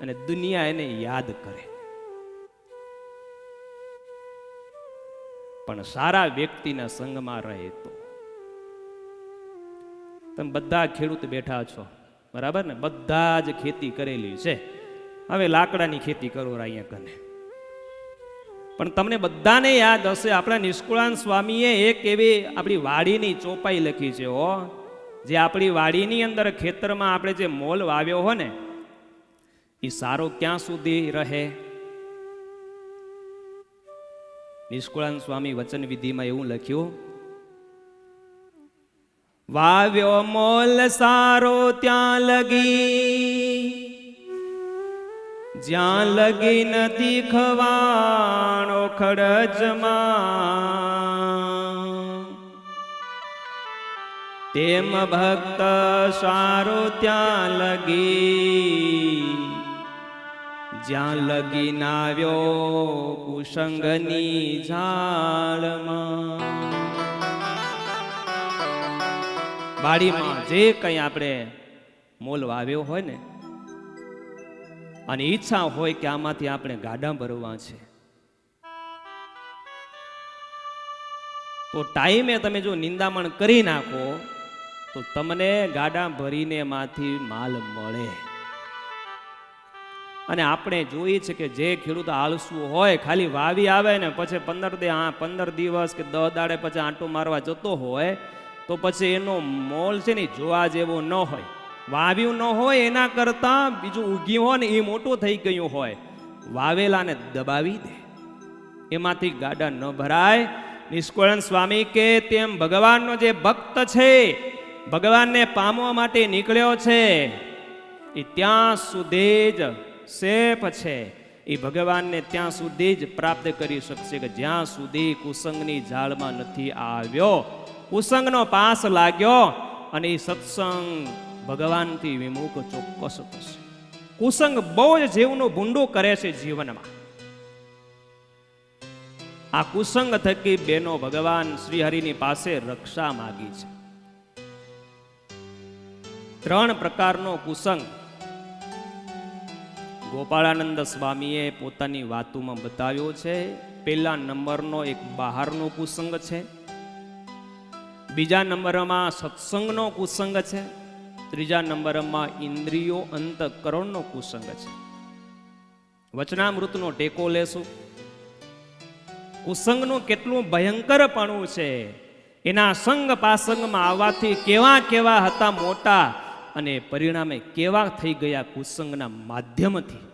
અને દુનિયા એને યાદ કરે. પણ સારા વ્યક્તિના સંગમાં રહે તો. તમે બધા ખેડૂત બેઠા છો, બરાબર ને? બધા જ ખેતી કરેલી છે. હવે લાકડાની ખેતી કરો અહીંયા કને. પણ તમને બધાને યાદ હશે, આપણા નિષ્કુળાન સ્વામીએ એક એવી આપણી વાડીની ચોપાઈ લખી છે હો, જે આપણી વાડીની અંદર ખેતરમાં આપણે જે મોલ વાવ્યો હોય ને એ સારો ક્યાં સુધી રહે? નિષ્કુળાન સ્વામી વચન વિધિમાં એવું લખ્યું, વાવ્યો મોલ સારો ત્યાં લગી, જ્યાં લગી નથી ખવાણો ખડજમાં, તેમ ભક્ત સારો ત્યાં લગી, જ્યાં લગી નાવ્યો કુસંગની ઝાડમાં. વાડીમાં જે કંઈ આપણે મોલ વાવ્યો હોય ને, અને ઈચ્છા હોય કે આમાંથી આપણે ગાડા ભરવા છે, તો ટાઈમે તમે જો નિંદામણ કરી નાખો તો તમને ગાડા ભરીને એમાંથી માલ મળે. અને આપણે જોઈએ છે કે જે ખેડૂત આળસુ હોય, ખાલી વાવી આવે ને પછી 15 દિવસ કે 10 દાડે પછી આંટો મારવા જતો હોય, તો પછી એનો મોલ છે ને જોવા જેવો ન હોય. વાવ્યું ન હોય એના કરતા બીજું ઉગ્યું હોય ને એ મોટું થઈ ગયું હોય, વાવેલાને દબાવી દે, એમાંથી ગાડા ન ભરાય. નિષ્કુળાન સ્વામી કે તેમ ભગવાનનો જે ભક્ત છે, ભગવાનને પામવા માટે નીકળ્યો છે, એ ત્યાં સુધી જ સેફ છે. એ ભગવાનને ત્યાં સુધી જ પ્રાપ્ત કરી શકશે કે જ્યાં સુધી કુસંગની જાળમાં નથી આવ્યો, કુસંગનો પાસ લાગ્યો અને એ સત્સંગ ભગવાનથી વિમુખ ચોક્કસ થશે. કુસંગ બહુ જ જીવનું ભૂંડું કરે છે જીવનમાં. આ કુસંગ થકી બેનો ભગવાન શ્રી હરિની પાસે રક્ષા માગી છે. 3 પ્રકારનો કુસંગ ગોપાળાનંદ સ્વામીએ પોતાની વાતોમાં બતાવ્યો છે. પહેલા નંબરનો એક બહારનો કુસંગ છે, બીજા નંબરમાં સત્સંગનો કુસંગ છે, ત્રીજા નંબરમાં ઇન્દ્રિયો અંતઃકરણનો કુસંગ છે. વચનામૃતનો ટેકો લેશું. કુસંગનું કેટલું ભયંકરપણું છે, એના સંગ પાસંગમાં આવવાથી કેવા કેવા હતા મોટા અને પરિણામે કેવા થઈ ગયા કુસંગના માધ્યમથી.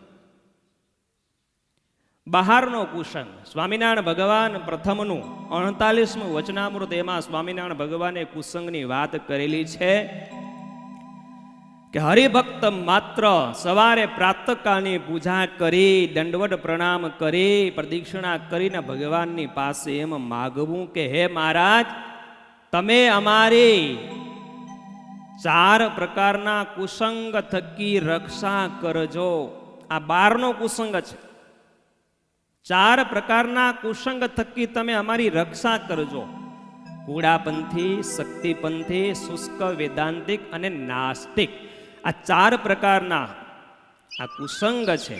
બહારનો કુસંગ, સ્વામિનારાયણ ભગવાન પ્રથમનું 48મું વચનામૃત, એમાં સ્વામિનારાયણ ભગવાને કુસંગની વાત કરેલી છે કે હરિભક્ત માત્ર સવારે પ્રાતઃકાળની પૂજા કરી, દંડવત પ્રણામ કરી, પ્રદક્ષિણા કરીને ભગવાનની પાસે એમ માગવું કે હે મહારાજ, તમે અમારી 4 પ્રકારના કુસંગ થકી રક્ષા કરજો. આ 12નો કુસંગ છે. 4 પ્રકારના કુસંગ થકી તમે અમારી રક્ષા કરજો. કુડાપંથી, શક્તિપંથી, શુષ્ક વેદાંતિક અને નાસ્તિક. આ 4 પ્રકારના આ કુસંગ છે,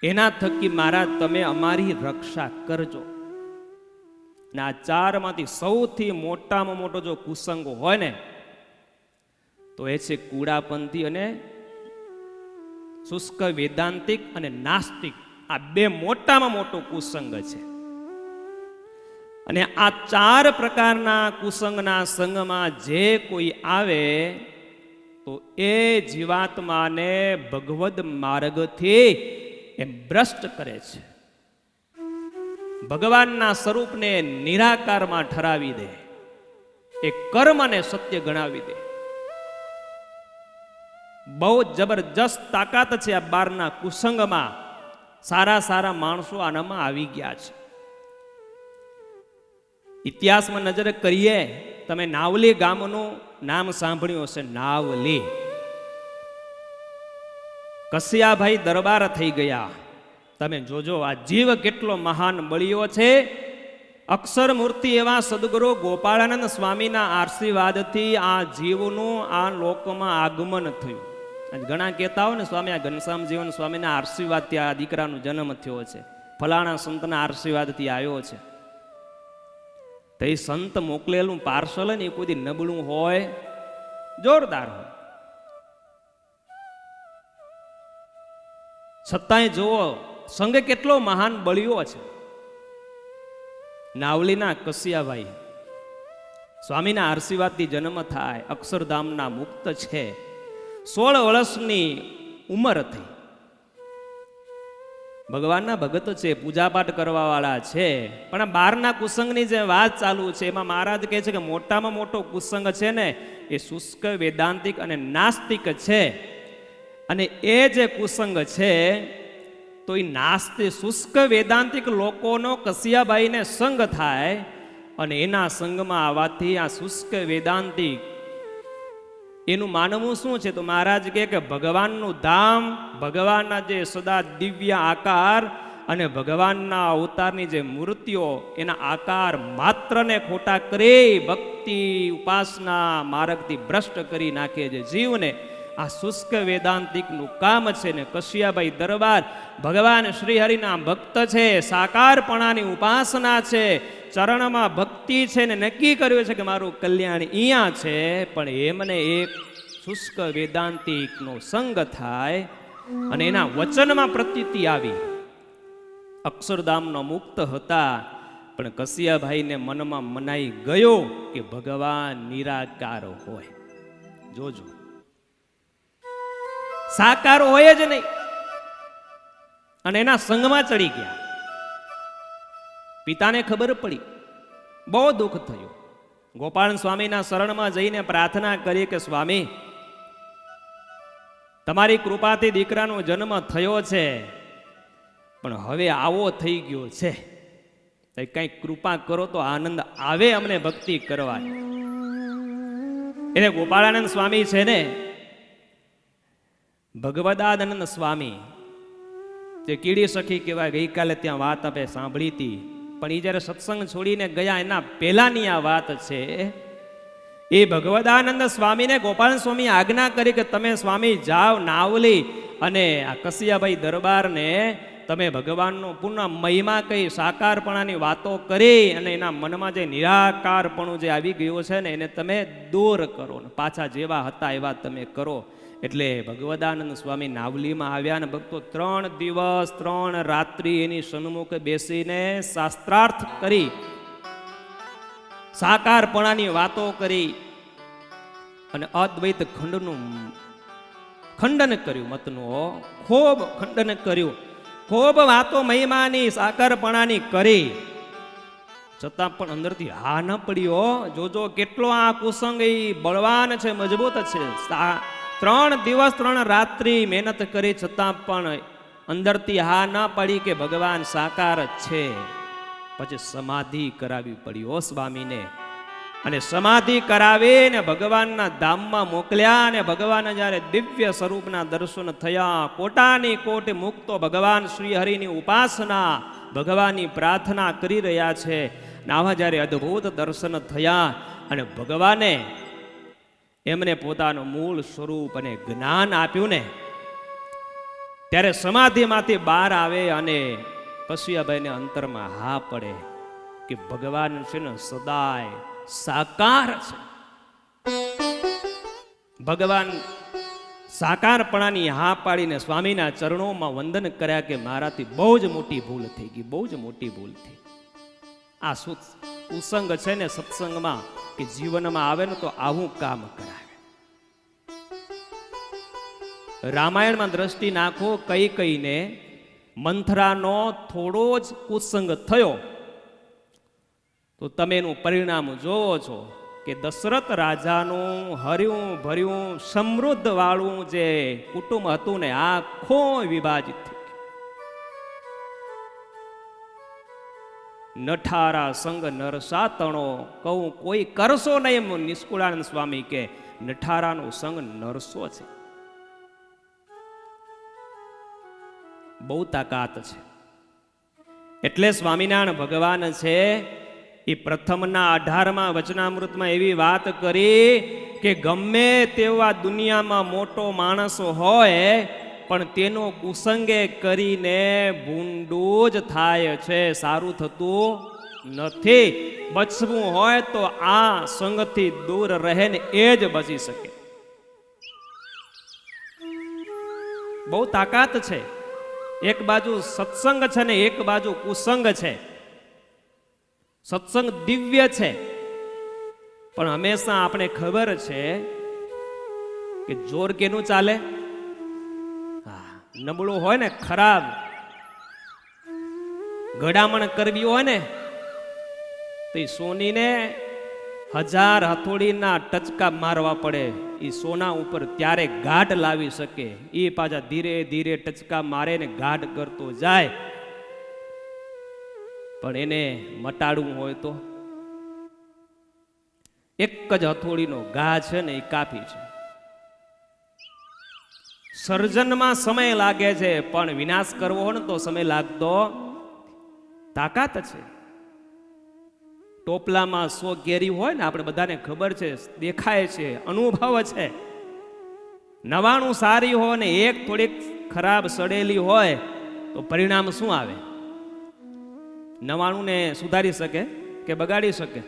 એના થકી મહારાજ તમે અમારી રક્ષા કરજો. ને આ 4માંથી સૌથી મોટામાં મોટો જો કુસંગ હોય ને તો એ છે કુડાપંથી અને શુષ્ક વેદાંતિક અને નાસ્તિક. આ 2 મોટામાં મોટો કુસંગ છે. અને આ 4 પ્રકારના કુસંગના સંગમાં જે કોઈ આવે તો એ જીવાત્માને ભગવદ માર્ગથી એ ભ્રષ્ટ કરે છે, ભગવાનના સ્વરૂપને નિરાકારમાં ઠરાવી દે, એ કર્મને સત્ય ગણાવી દે. બહુ જબરજસ્ત તાકાત છે આ 12ના કુસંગમાં. સારા સારા માણસો આનામાં આવી ગયા છે. ઇતિહાસમાં નજર કરીએ, તમે નાવલી ગામનું નામ સાંભળ્યું હશે. નાવલી કસિયાભાઈ દરબાર થઈ ગયા. તમે જોજો આ જીવ કેટલો મહાન બળ્યો છે. અક્ષર મૂર્તિ એવા સદગુરુ ગોપાળાનંદ સ્વામીના આશીર્વાદથી આ જીવનું આ લોકમાં આગમન થયું. ઘણા કહેતા હોય ને સ્વામી આ ઘનશ્યામ જીવન સ્વામીના આશીર્વાદથી આ દીકરાનો જન્મ થયો છે, ફલાણા સંતના આશીર્વાદથી આવ્યો છે. તો એ સંત મોકલેલું પાર્સલ ને એ કોઈ નબળું હોય, જોરદાર હોય. છતાંય જુઓ સંઘ કેટલો મહાન બળ્યો છે. નાવલીના કસિયાભાઈ સ્વામીના આશીર્વાદથી જન્મ થાય, અક્ષરધામના મુક્ત છે. 16 વર્ષની ઉંમર થઈ. ભગવાનના ભગત છે, પૂજાપાઠ કરવા વાળા છે. પણ આ 12ના કુસંગની જે વાત ચાલુ છે એમાં મહારાજ કહે છે કે મોટામાં મોટો કુસંગ છે ને એ શુષ્ક વેદાંતિક અને નાસ્તિક છે. અને એ જે કુસંગ છે તો એ નાસ્તિક શુષ્ક વેદાંતિક લોકોનો કસિયાભાઈને સંગ થાય અને એના સંગમાં આવવાથી આ શુષ્ક વેદાંતિક એનું માનવું શું છે? તો મહારાજ કહે કે ભગવાનનું ધામ, ભગવાનના જે સદા દિવ્ય આકાર અને ભગવાનના અવતારની જે મૂર્તિઓ એના આકાર માત્રને ખોટા કરી ભક્તિ ઉપાસના માર્ગથી ભ્રષ્ટ કરી નાખે છે જીવને. આ શુષ્ક વેદાંતિકનું કામ છે. ને કશિયાભાઈ દરબાર ભગવાન શ્રી હરિના ભક્ત છે, સાકારપણાની ઉપાસના છે, ચરણમાં ભક્તિ છે ને નક્કી કર્યું છે કે મારું કલ્યાણ અહીંયા છે. પણ એમને એક શુષ્ક વેદાંતિકનો સંગ થાય અને એના વચનમાં પ્રતીતિ આવી. અક્ષરધામનો મુક્ત હતા પણ કશિયાભાઈને મનમાં મનાઈ ગયો કે ભગવાન નિરાકાર હોય. જોજો સાકાર હોય જ નહીં અને એના સંગમાં ચડી ગયા. પિતાને ખબર પડી, બહુ દુઃખ થયું. ગોપાલ સ્વામીના શરણમાં જઈને પ્રાર્થના કરી કે સ્વામી તમારી કૃપાથી દીકરાનો જન્મ થયો છે, પણ હવે આવો થઈ ગયો છે, કંઈક કૃપા કરો તો આનંદ આવે અમને ભક્તિ કરવા. એટલે ગોપાળાનંદ સ્વામી છે ને, ભગવદાનંદ સ્વામી જે કીડી સખી કહેવાય, ગઈકાલે ત્યાં વાત આપણે સાંભળી હતી, પણ એ જ્યારે સત્સંગ છોડીને ગયા એના પહેલાની આ વાત છે. એ ભગવદાનંદ સ્વામીને ગોપાલ સ્વામી આજ્ઞા કરી કે તમે સ્વામી જાઓ નાવલી અને આ કસિયાભાઈ દરબારને તમે ભગવાનનો પૂર્ણ મહિમા કહી સાકારપણાની વાતો કરી અને એના મનમાં જે નિરાકારપણું જે આવી ગયું છે ને એને તમે દૂર કરો ને પાછા જેવા હતા એવા તમે કરો. એટલે ભગવદાનંદ સ્વામી નાવલીમાં આવ્યા ને ભક્તો 3 દિવસ 3 રાત્રિ એની સન્મુખ બેસીને શાસ્ત્રાર્થ કરી, સાકારપણાની વાતો કરી અને અદ્વૈત ખંડનું ખંડન કર્યું, મતનું ખૂબ ખંડન કર્યું, ખૂબ વાતો મહિમાની સાકારપણાની કરી, છતાં પણ અંદરથી હા ન પડ્યો. જોજો કેટલો આ કુસંગ એ બળવાન છે, મજબૂત છે. 3 દિવસ 3 રાત્રિ મહેનત કરી છતાં પણ અંદરથી હા ન પડી કે ભગવાન સાકાર છે. પછી સમાધિ કરાવી પડી ઓ સ્વામીને, અને સમાધિ કરાવીને ભગવાનના ધામમાં મોકલ્યા. અને ભગવાન જ્યારે દિવ્ય સ્વરૂપના દર્શન થયા, કોટાની કોટી મુક્તો ભગવાન શ્રી હરિની ઉપાસના, ભગવાનની પ્રાર્થના કરી રહ્યા છે. આવા જ્યારે અદ્ભુત દર્શન થયા અને ભગવાને એમને પોતાનું મૂળ સ્વરૂપ અને જ્ઞાન આપ્યું ને, ત્યારે સમાધિમાંથી બહાર આવે અને કસિયાભાઈને અંતરમાં હા પડે કે ભગવાન છે ને સદાય સાકાર છે. ભગવાન સાકારપણાની હા પાડીને સ્વામીના ચરણોમાં વંદન કર્યા કે મારાથી બહુ જ મોટી ભૂલ થઈ ગઈ, બહુ જ મોટી ભૂલ થઈ. આ ઉસંગ છે ને સત્સંગમાં કે જીવનમાં આવે ને તો આવું કામ કરાવે. રામાયણમાં દ્રષ્ટિ નાખો, કઈ કઈને મંથરાનો થોડો જ કુસંગ થયો તો તમે એનું પરિણામ જોવો છો કે દશરથ રાજાનું હર્યું ભર્યું સમૃદ્ધ વાળું જે કુટુંબ હતું ને આખો વિભાજિત થઈ ગયું. નઠારા સંગ નરસાતણો કહું કોઈ કરશો નહીં, એમ નિષ્કુળાનંદ સ્વામી કે નઠારાનો સંગ નરસો છે. બહુ તાકાત છે. એટલે સ્વામિનારાયણ ભગવાન છે એ પ્રથમના 18મા વચનામૃતમાં એવી વાત કરી કે ગમે તેવા દુનિયામાં મોટો માણસ હોય પણ તેનો કુસંગે કરીને ભૂંડું જ થાય છે, સારું થતું નથી. બચવું હોય તો આ સંગથી દૂર રહે ને એ જ બચી શકે. બહુ તાકાત છે. એક બાજુ સત્સંગ છે ને એક બાજુ કુસંગ છે. સત્સંગ દિવ્ય છે, પણ હંમેશા આપણે ખબર છે કે જોર કેનું ચાલે? નબળું હોય ને, ખરાબ ગડામણ કરવી હોય ને તો એ સોનીને 1000 હથોડીના ટચકા મારવા પડે એ સોના ઉપર, ત્યારે ગાઢ લાવી શકે. એ પાછા ધીરે ધીરે ટચકા મારે ને ગાઢ કરતો જાય. પણ એને મટાડવું હોય તો એક જ હથોડીનો ઘા છે ને એ કાફી છે. સર્જનમાં સમય લાગે છે પણ વિનાશ કરવો હોય ને તો સમય લાગતો. તાકાત છે. ટોપલામાં 100 કેરી હોય ને, આપણે બધાને ખબર છે, દેખાય છે, અનુભવ છે. 99 સારી હોય ને એક થોડીક ખરાબ સડેલી હોય તો પરિણામ શું આવે? 99 ને સુધારી શકે કે બગાડી શકે?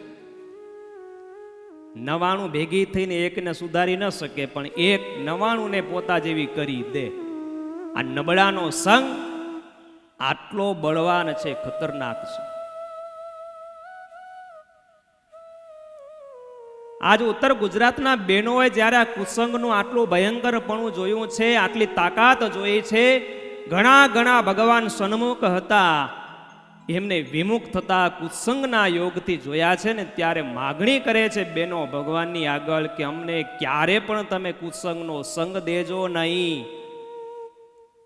99 ભેગી થઈને એકને સુધારી ન શકે, પણ એક 99 ને પોતા જેવી કરી દે. આ નબળાનો સંગ આટલો બળવાન છે, ખતરનાક છે. આજ ઉત્તર ગુજરાતના બહેનોએ જ્યારે આ કુસંગનું આટલું ભયંકરપણું જોયું છે, આટલી તાકાત જોઈ છે. ઘણા ઘણા ભગવાન સન્મુખ હતા એમને વિમુખ થતા કુસંગના યોગથી જોયા છે ને, ત્યારે માગણી કરે છે બેનો ભગવાનની આગળ કે અમને ક્યારે પણ તમે કુસંગનો સંગ દેજો નહીં,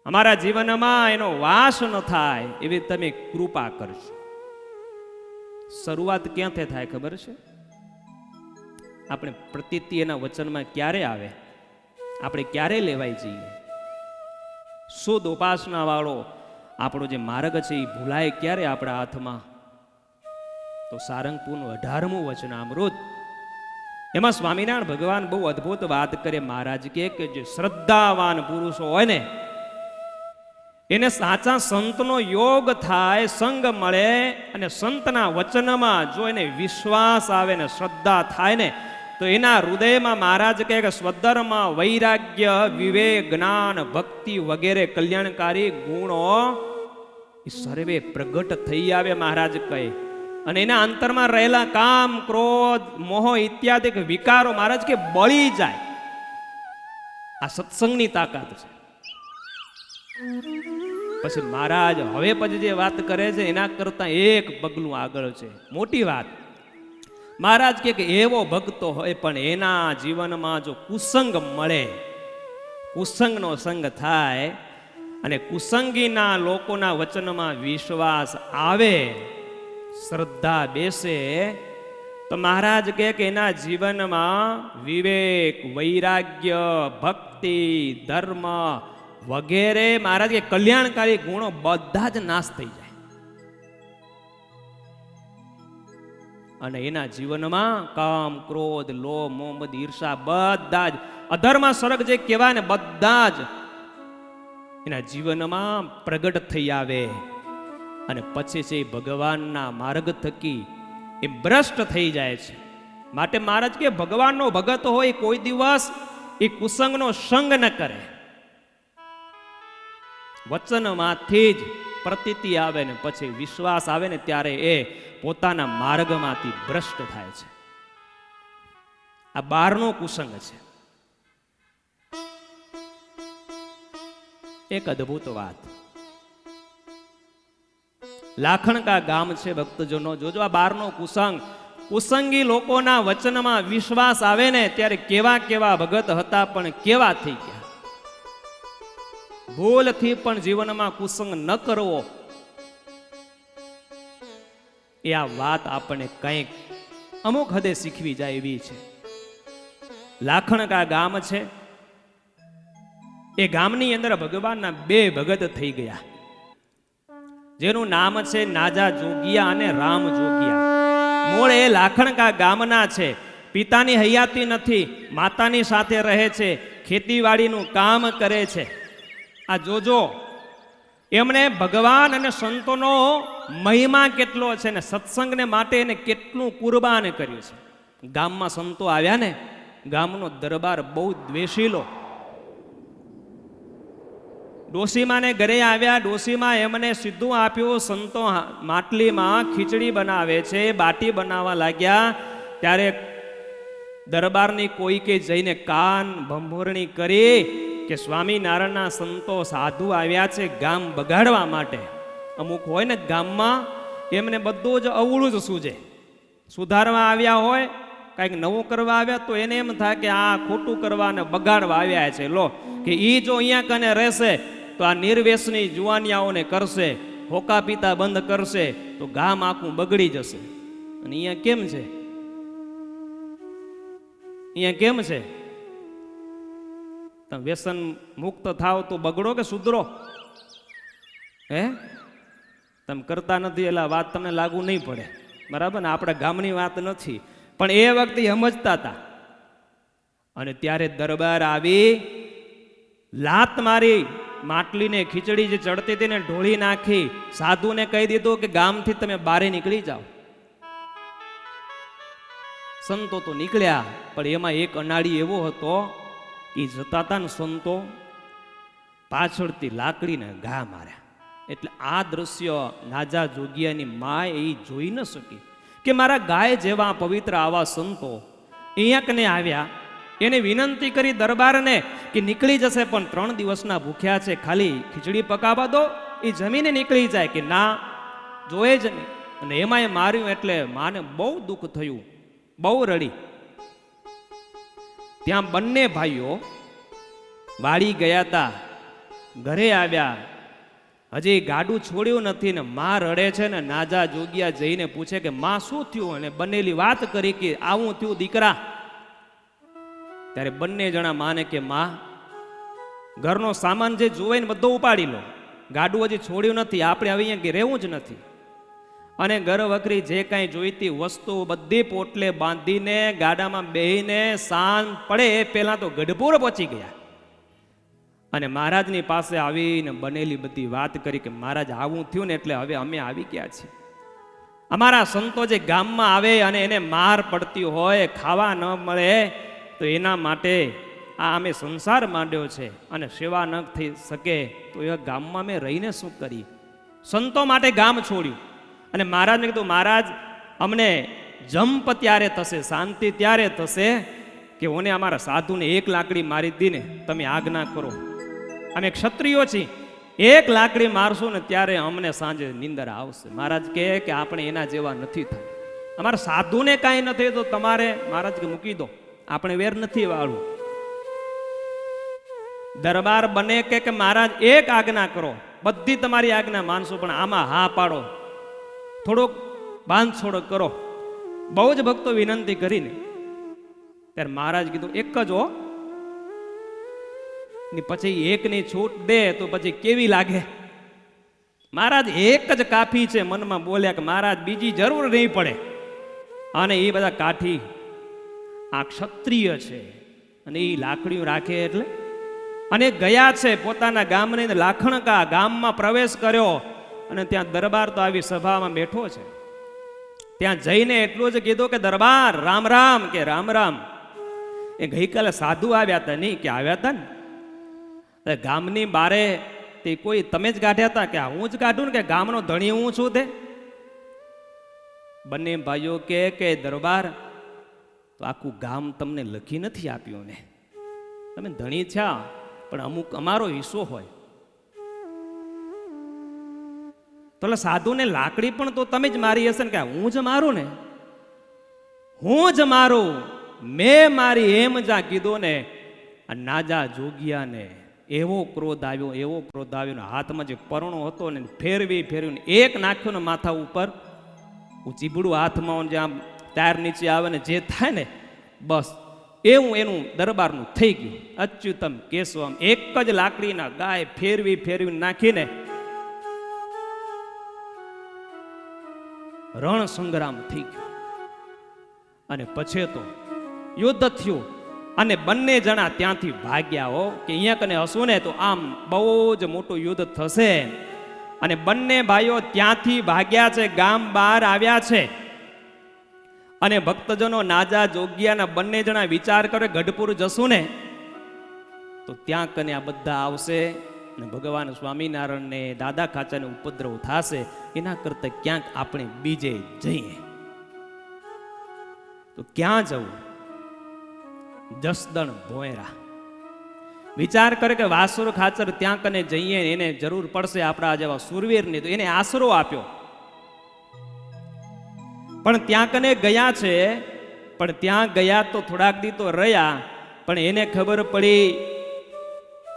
અમારા જીવનમાં એનો વાસ ન થાય એવી તમે કૃપા કરજો. શરૂઆત ક્યાંથી થાય ખબર છે? આપણે પ્રતીતિ એના વચનમાં ક્યારે આવે, આપણે ક્યારે લેવાઈ જઈએ? શુદ્ધ ઉપાસના વાળો આપણો જે માર્ગ છે એ ભૂલાય ક્યારે આપણા હાથમાં? તો સારંગપુરનું 18મું વચનામૃત, એમાં સ્વામિનારાયણ ભગવાન બહુ અદ્ભુત વાત કરે. મહારાજ કે જે શ્રદ્ધાવાન પુરુષો હોય ને એને સાચા સંતનો યોગ થાય, સંગ મળે, અને સંતના વચનમાં જો એને વિશ્વાસ આવે ને શ્રદ્ધા થાય ને, તો એના હૃદયમાં મહારાજ કહે કે સ્વધર્મ, વૈરાગ્ય, વિવેક, જ્ઞાન, ભક્તિ વગેરે કલ્યાણકારી ગુણો એ સર્વે પ્રગટ થઈ આવે. મહારાજ કહે, અને એના અંતરમાં રહેલા કામ, ક્રોધ, મોહ ઇત્યાદિ વિકારો મહારાજ કે બળી જાય. આ સત્સંગની તાકાત છે. પછી મહારાજ હવે પછી જે વાત કરે છે એના કરતા એક પગલું આગળ છે, મોટી વાત. મહારાજ કે એવો ભક્તો હોય પણ એના જીવનમાં જો કુસંગ મળે, કુસંગનો સંગ થાય અને કુસંગીના લોકોના વચનમાં વિશ્વાસ આવે, શ્રદ્ધા બેસે, તો મહારાજ કે એના જીવનમાં વિવેક, વૈરાગ્ય, ભક્તિ, ધર્મ વગેરે મહારાજ કે કલ્યાણકારી ગુણો બધા જ નાશ થઈ જાય. અને એના જીવનમાં કામ, ક્રોધ, લોભ, મોહ, મદ, ઈર્ષા બધા જ અધર્મ, સ્વર્ગ જે કહેવાય ને બધા જ એના જીવનમાં પ્રગટ થઈ આવે. અને પછી છે ભગવાનના માર્ગ થકી એ ભ્રષ્ટ થઈ જાય છે. માટે મહારાજ કે ભગવાનનો ભગત હોય કોઈ દિવસ એ કુસંગનો સંગ ન કરે. વચનમાંથી જ પ્રતીતિ આવે ને પછી વિશ્વાસ આવે ને ત્યારે એ પોતાના માર્ગમાંથી ભ્રષ્ટ થાય છે. આ બહારનો કુસંગ છે. એક અદ્ભુત વાત, લાખણકા ગામ છે ભક્તજનો, જોજો આ બહારનો કુસંગ. કુસંગી લોકોના વચનમાં વિશ્વાસ આવે ને ત્યારે કેવા કેવા ભગત હતા પણ કેવા થઈ ગયા. ભૂલથી પણ જીવનમાં કુસંગ ન કરવો, એ આ વાત આપણને કંઈક અમુક હદે શીખવી જાય એવી છે. લાખણકા ગામ છે, એ ગામની અંદર ભગવાનના 2 ભગત થઈ ગયા, જેનું નામ છે નાજા જોગિયા અને રામ જોગિયા. મૂળ એ લાખણકા ગામના છે. પિતાની હયાતી નથી, માતાની સાથે રહે છે, ખેતીવાડીનું કામ કરે છે. આ જોજો, એમણે ભગવાન અને સંતોનો મહિમા કેટલો છે ને સત્સંગને માટે એને કેટલું કુરબાન કર્યું છે. ગામમાં સંતો આવ્યા ને, ગામનો દરબાર બહુ દ્વેષીલો. ડોશીમાને ઘરે આવ્યા, ડોશીમાં એમને સીધું આપ્યું, સંતો માટલીમાં ખીચડી બનાવે છે, બાટી બનાવવા લાગ્યા. ત્યારે દરબારની કોઈ કે જઈને કાન ભંભોરણી કરી કે સ્વામિનારાયણના સંતો સાધુ આવ્યા છે ગામ બગાડવા માટે. અમુક હોય ને ગામમાં એમને બધું જ અવળું જ સૂજે. સુધારવા આવ્યા હોય, કાંઈક નવું કરવા આવ્યા તો એને એમ થાય કે આ ખોટું કરવા ને બગાડવા આવ્યા છે. લો કે એ જો અહીંયા કને રહેશે તો આ નિર્વેશની જુવાનિયાઓને કરશે, હોકા પીતા બંધ કરશે તો ગામ આખું બગડી જશે. અને અહીંયા કેમ છે? અહીંયા કેમ છે? તમે વ્યસન મુક્ત થાવ તો બગડો કે સુધરો? હે, તમે કરતા નથી એટલે વાત તમને લાગુ નહીં પડે, બરાબર ને? આપણા ગામની વાત નથી, પણ એ વખતે સમજતા હતા. અને ત્યારે દરબાર આવી, લાત મારી, માટલીને ખીચડી જે ચડતી હતી ને ઢોળી નાખી, સાધુને કહી દીધું કે ગામથી તમે બારે નીકળી જાઓ. સંતો તો નીકળ્યા, પણ એમાં એક અનાળી એવો હતો, એ જતા હતા ને સંતો પાછળથી લાકડીને ઘા માર્યા. એટલે આ દ્રશ્ય નાજા જોગિયાની માએ એ જોઈ ન શકી કે મારા ગાય જેવા પવિત્ર આવા સંતો અહીંયા કને આવ્યા. એને વિનંતી કરી દરબારને કે નીકળી જશે પણ 3 દિવસના ભૂખ્યા છે, ખાલી ખીચડી પકાવવા દો, એ જમીને નીકળી જાય. કે ના, જોયે જ નહીં. અને એમાંય માર્યું એટલે માને બહુ દુઃખ થયું, બહુ રડી. ત્યાં બંને ભાઈઓ વાડી ગયા હતા, ઘરે આવ્યા, હજી ગાડું છોડ્યું નથી ને માં રડે છે ને નાજા જોગિયા જઈને પૂછે કે માં શું થયું, અને બનેલી વાત કરી કે આવું થયું દીકરા. ત્યારે બંને જણા માને કે માં ઘરનો સામાન જે જોવે ને બધો ઉપાડી લો, ગાડું હજી છોડ્યું નથી, આપણે હવે અહીંયા રહેવું જ નથી. અને ઘર વખરી જે કાંઈ જોઈતી વસ્તુ બધી પોટલે બાંધીને ગાડામાં બેહીને સાંજ પડે એ પહેલાં તો ગઢપુર પહોંચી ગયા. અને મહારાજની પાસે આવીને બનેલી બધી વાત કરી કે મહારાજ આવું થયું ને એટલે હવે અમે આવી ગયા છીએ. અમારા સંતો જે ગામમાં આવે અને એને માર પડતી હોય, ખાવા ન મળે, તો એના માટે આ અમે સંસાર માંડ્યો છે અને સેવા ન થઈ શકે તો એ ગામમાં મેં રહીને શું કરી. સંતો માટે ગામ છોડ્યું. અને મહારાજને કીધું મહારાજ અમને જંપ ત્યારે થશે, શાંતિ ત્યારે થશે કે ઓને અમારા સાધુને એક લાકડી મારી દીને તમે આજ્ઞા કરો. અમે ક્ષત્રિયો છીએ, એક લાકડી મારશું ને ત્યારે અમને સાંજે નિંદર આવશે. મહારાજ કહે કે આપણે એના જેવા નથી થાય, અમારા સાધુને કાંઈ નથી તો તમારે મહારાજ કે મૂકી દો, આપણે વેર નથી વાળવું. દરબાર બને કે મહારાજ એક આજ્ઞા કરો, બધી તમારી આજ્ઞા માનશું પણ આમાં હા પાડો, થોડોક બાંધછોડ કરો. બહુ જ ભક્તો વિનંતી કરીને ત્યારે મહારાજ કીધું એક જ હો, પછી એકની છૂટ દે તો પછી કેવી લાગે. મહારાજ એક જ કાફી છે, મનમાં બોલ્યા કે મહારાજ બીજી જરૂર નહીં પડે. અને એ બધા કાઠી આ ક્ષત્રિય છે અને એ લાકડીઓ રાખે એટલે. અને ગયા છે પોતાના ગામની લાખણકા ગામમાં પ્રવેશ કર્યો અને ત્યાં દરબાર તો આવી સભામાં બેઠો છે. ત્યાં જઈને એટલું જ કીધું કે દરબાર રામ રામ, કે રામ રામ. એ ગઈકાલે સાધુ આવ્યા હતા નહીં કે આવ્યા હતા ને ગામની બારે તે કોઈ તમે જ કાઢ્યા હતા કે હું જ કાઢું ને કે ગામનો ધણી હું છું તે. બંને ભાઈઓ કે દરબાર તો આખું ગામ તમને લખી નથી આપ્યું ને, તમે ધણી છે પણ અમુક અમારો હિસ્સો હોય. તો સાધુને લાકડી પણ તો તમે જ મારી હશે ને કે હું જ મારું ને, હું જ મારું, મેં મારી એમ જા કીધું ને. આ નાજા જોગિયાને એવો ક્રોધ આવ્યો ને હાથમાં જે પરણો હતો ને ફેરવીને એક નાખ્યો ને માથા ઉપર, ચીબડું હાથમાં જે આમ ટાયર નીચે આવે ને જે થાય ને બસ એવું એનું દરબારનું થઈ ગયું. અચ્યુતમ કેશવમ એક જ લાકડીના ગાય ફેરવી નાખીને રણ સંગ્રામ થઈ ગયો. અને પછી તો યુદ્ધ થયું અને બંને જણા ત્યાંથી ભાગ્યા હો કે અહીંયા કને હશું ને તો આમ બહુ જ મોટું યુદ્ધ થશે. અને બંને ભાઈઓ ત્યાંથી ભાગ્યા છે, ગામ બહાર આવ્યા છે. અને ભક્તજનો નાજા જોગિયાના બંને જણા વિચાર કરે ગઢપુર જશું ને તો ત્યાં કને આ બધા આવશે ને ભગવાન સ્વામિનારાયણને દાદા ખાચાને ઉપદ્રવ થશે, એના કરતા ક્યાંક આપણે બીજે જઈએ. તો ક્યાં જવું? જસદણ ભોયરા. વિચાર કરે કે વાસુર ખાચર ત્યાં કને જઈએ, એને જરૂર પડશે આપણા જેવા સુરવીરની, તો એને આશરો આપ્યો. પણ ત્યાં કને ગયા છે, પણ ત્યાં ગયા તો થોડાક દી તો રહ્યા, પણ એને ખબર પડી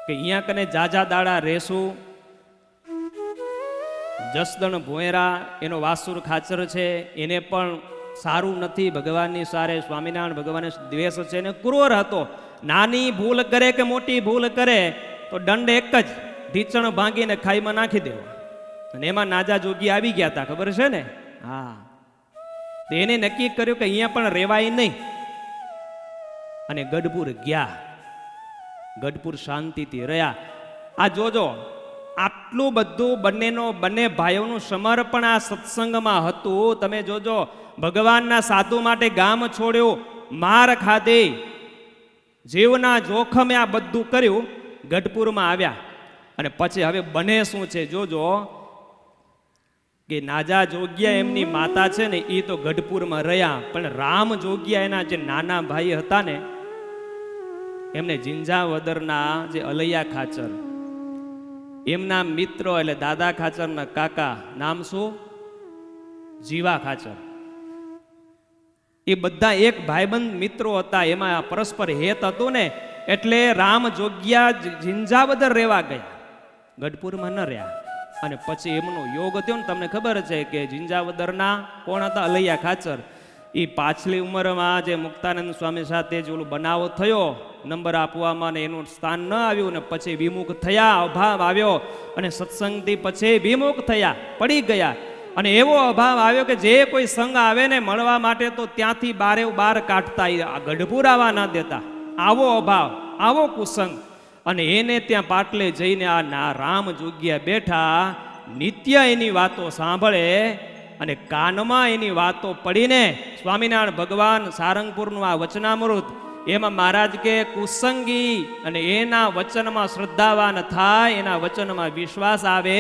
કે અહીંયા કને જાજા દાડા રહેશું. જસદણ ભોયરા એનો વાસુર ખાચર છે, એને પણ સારું નથી, ભગવાનની સારે સ્વામિનારાયણ ભગવાનને દ્વેષ છે ને ક્રૂર હતો. નાની ભૂલ કરે કે મોટી ભૂલ કરે તો દંડ એક જ, ઢીચણ ભાંગીને ખાઈમાં નાખી દેવો. અને એમાં નાજા જોગી આવી ગયા હતા, ખબર છે ને? હા. એને નક્કી કર્યું કે અહીંયા પણ રેવાય નહીં. અને ગઢપુર ગયા, ગઢપુર શાંતિથી રહ્યા. આ જોજો આટલું બધું બંને ભાઈઓનું સમર્પણ આ સત્સંગમાં હતું. તમે જોજો ભગવાનના સાધુ માટે ગામ છોડ્યું, માર ખાધી, જીવના જોખમે આ બધું કર્યું, ગઢપુરમાં આવ્યા. અને પછી હવે બને શું છે જોજો કે નાજા જોગિયા એમની માતા છે ને એ તો ગઢપુરમાં રહ્યા, પણ રામ જોગિયા એના જે નાના ભાઈ હતા ને એમને જિંજાવદરના જે અલૈયા ખાચર એમના મિત્રો એટલે દાદા ખાચરના કાકા, નામ શું? જીવા ખાચર, એ બધા એક ભાઈબંધ મિત્રો હતા, એમાં પરસ્પર હેત હતું ને એટલે રામ જોગ્યા ઝિંઝાવદર રહેવા ગયા, ગઢપુરમાં ન રહ્યા. અને પછી એમનો યોગ થયો ને, તમને ખબર છે કે ઝિંઝાવદરના કોણ હતા? અલૈયા ખાચર. એ પાછલી ઉંમરમાં જે મુક્તાનંદ સ્વામી સાથે જે ઓલું બનાવો થયો નંબર આપવામાં ને એનું સ્થાન ન આવ્યું ને પછી વિમુખ થયા, અભાવ આવ્યો અને સત્સંગથી પછી વિમુખ થયા, પડી ગયા. અને એવો અભાવ આવ્યો કે જે કોઈ સંગ આવે ને મળવા માટે તો ત્યાંથી બાર કાઢતા, આ ગઢપુર આવવા ના દેતા. આવો અભાવ, આવો કુસંગ. અને એને ત્યાં પાટલે જઈને આ રામ જોગ્યા બેઠા, નિત્ય એની વાતો સાંભળે અને કાનમાં એની વાતો પડીને સ્વામિનારાયણ ભગવાન સારંગપુરનું આ વચનામૃત, એમાં મહારાજ કે કુસંગી અને એના વચનમાં શ્રદ્ધાવાન થાય, એના વચનમાં વિશ્વાસ આવે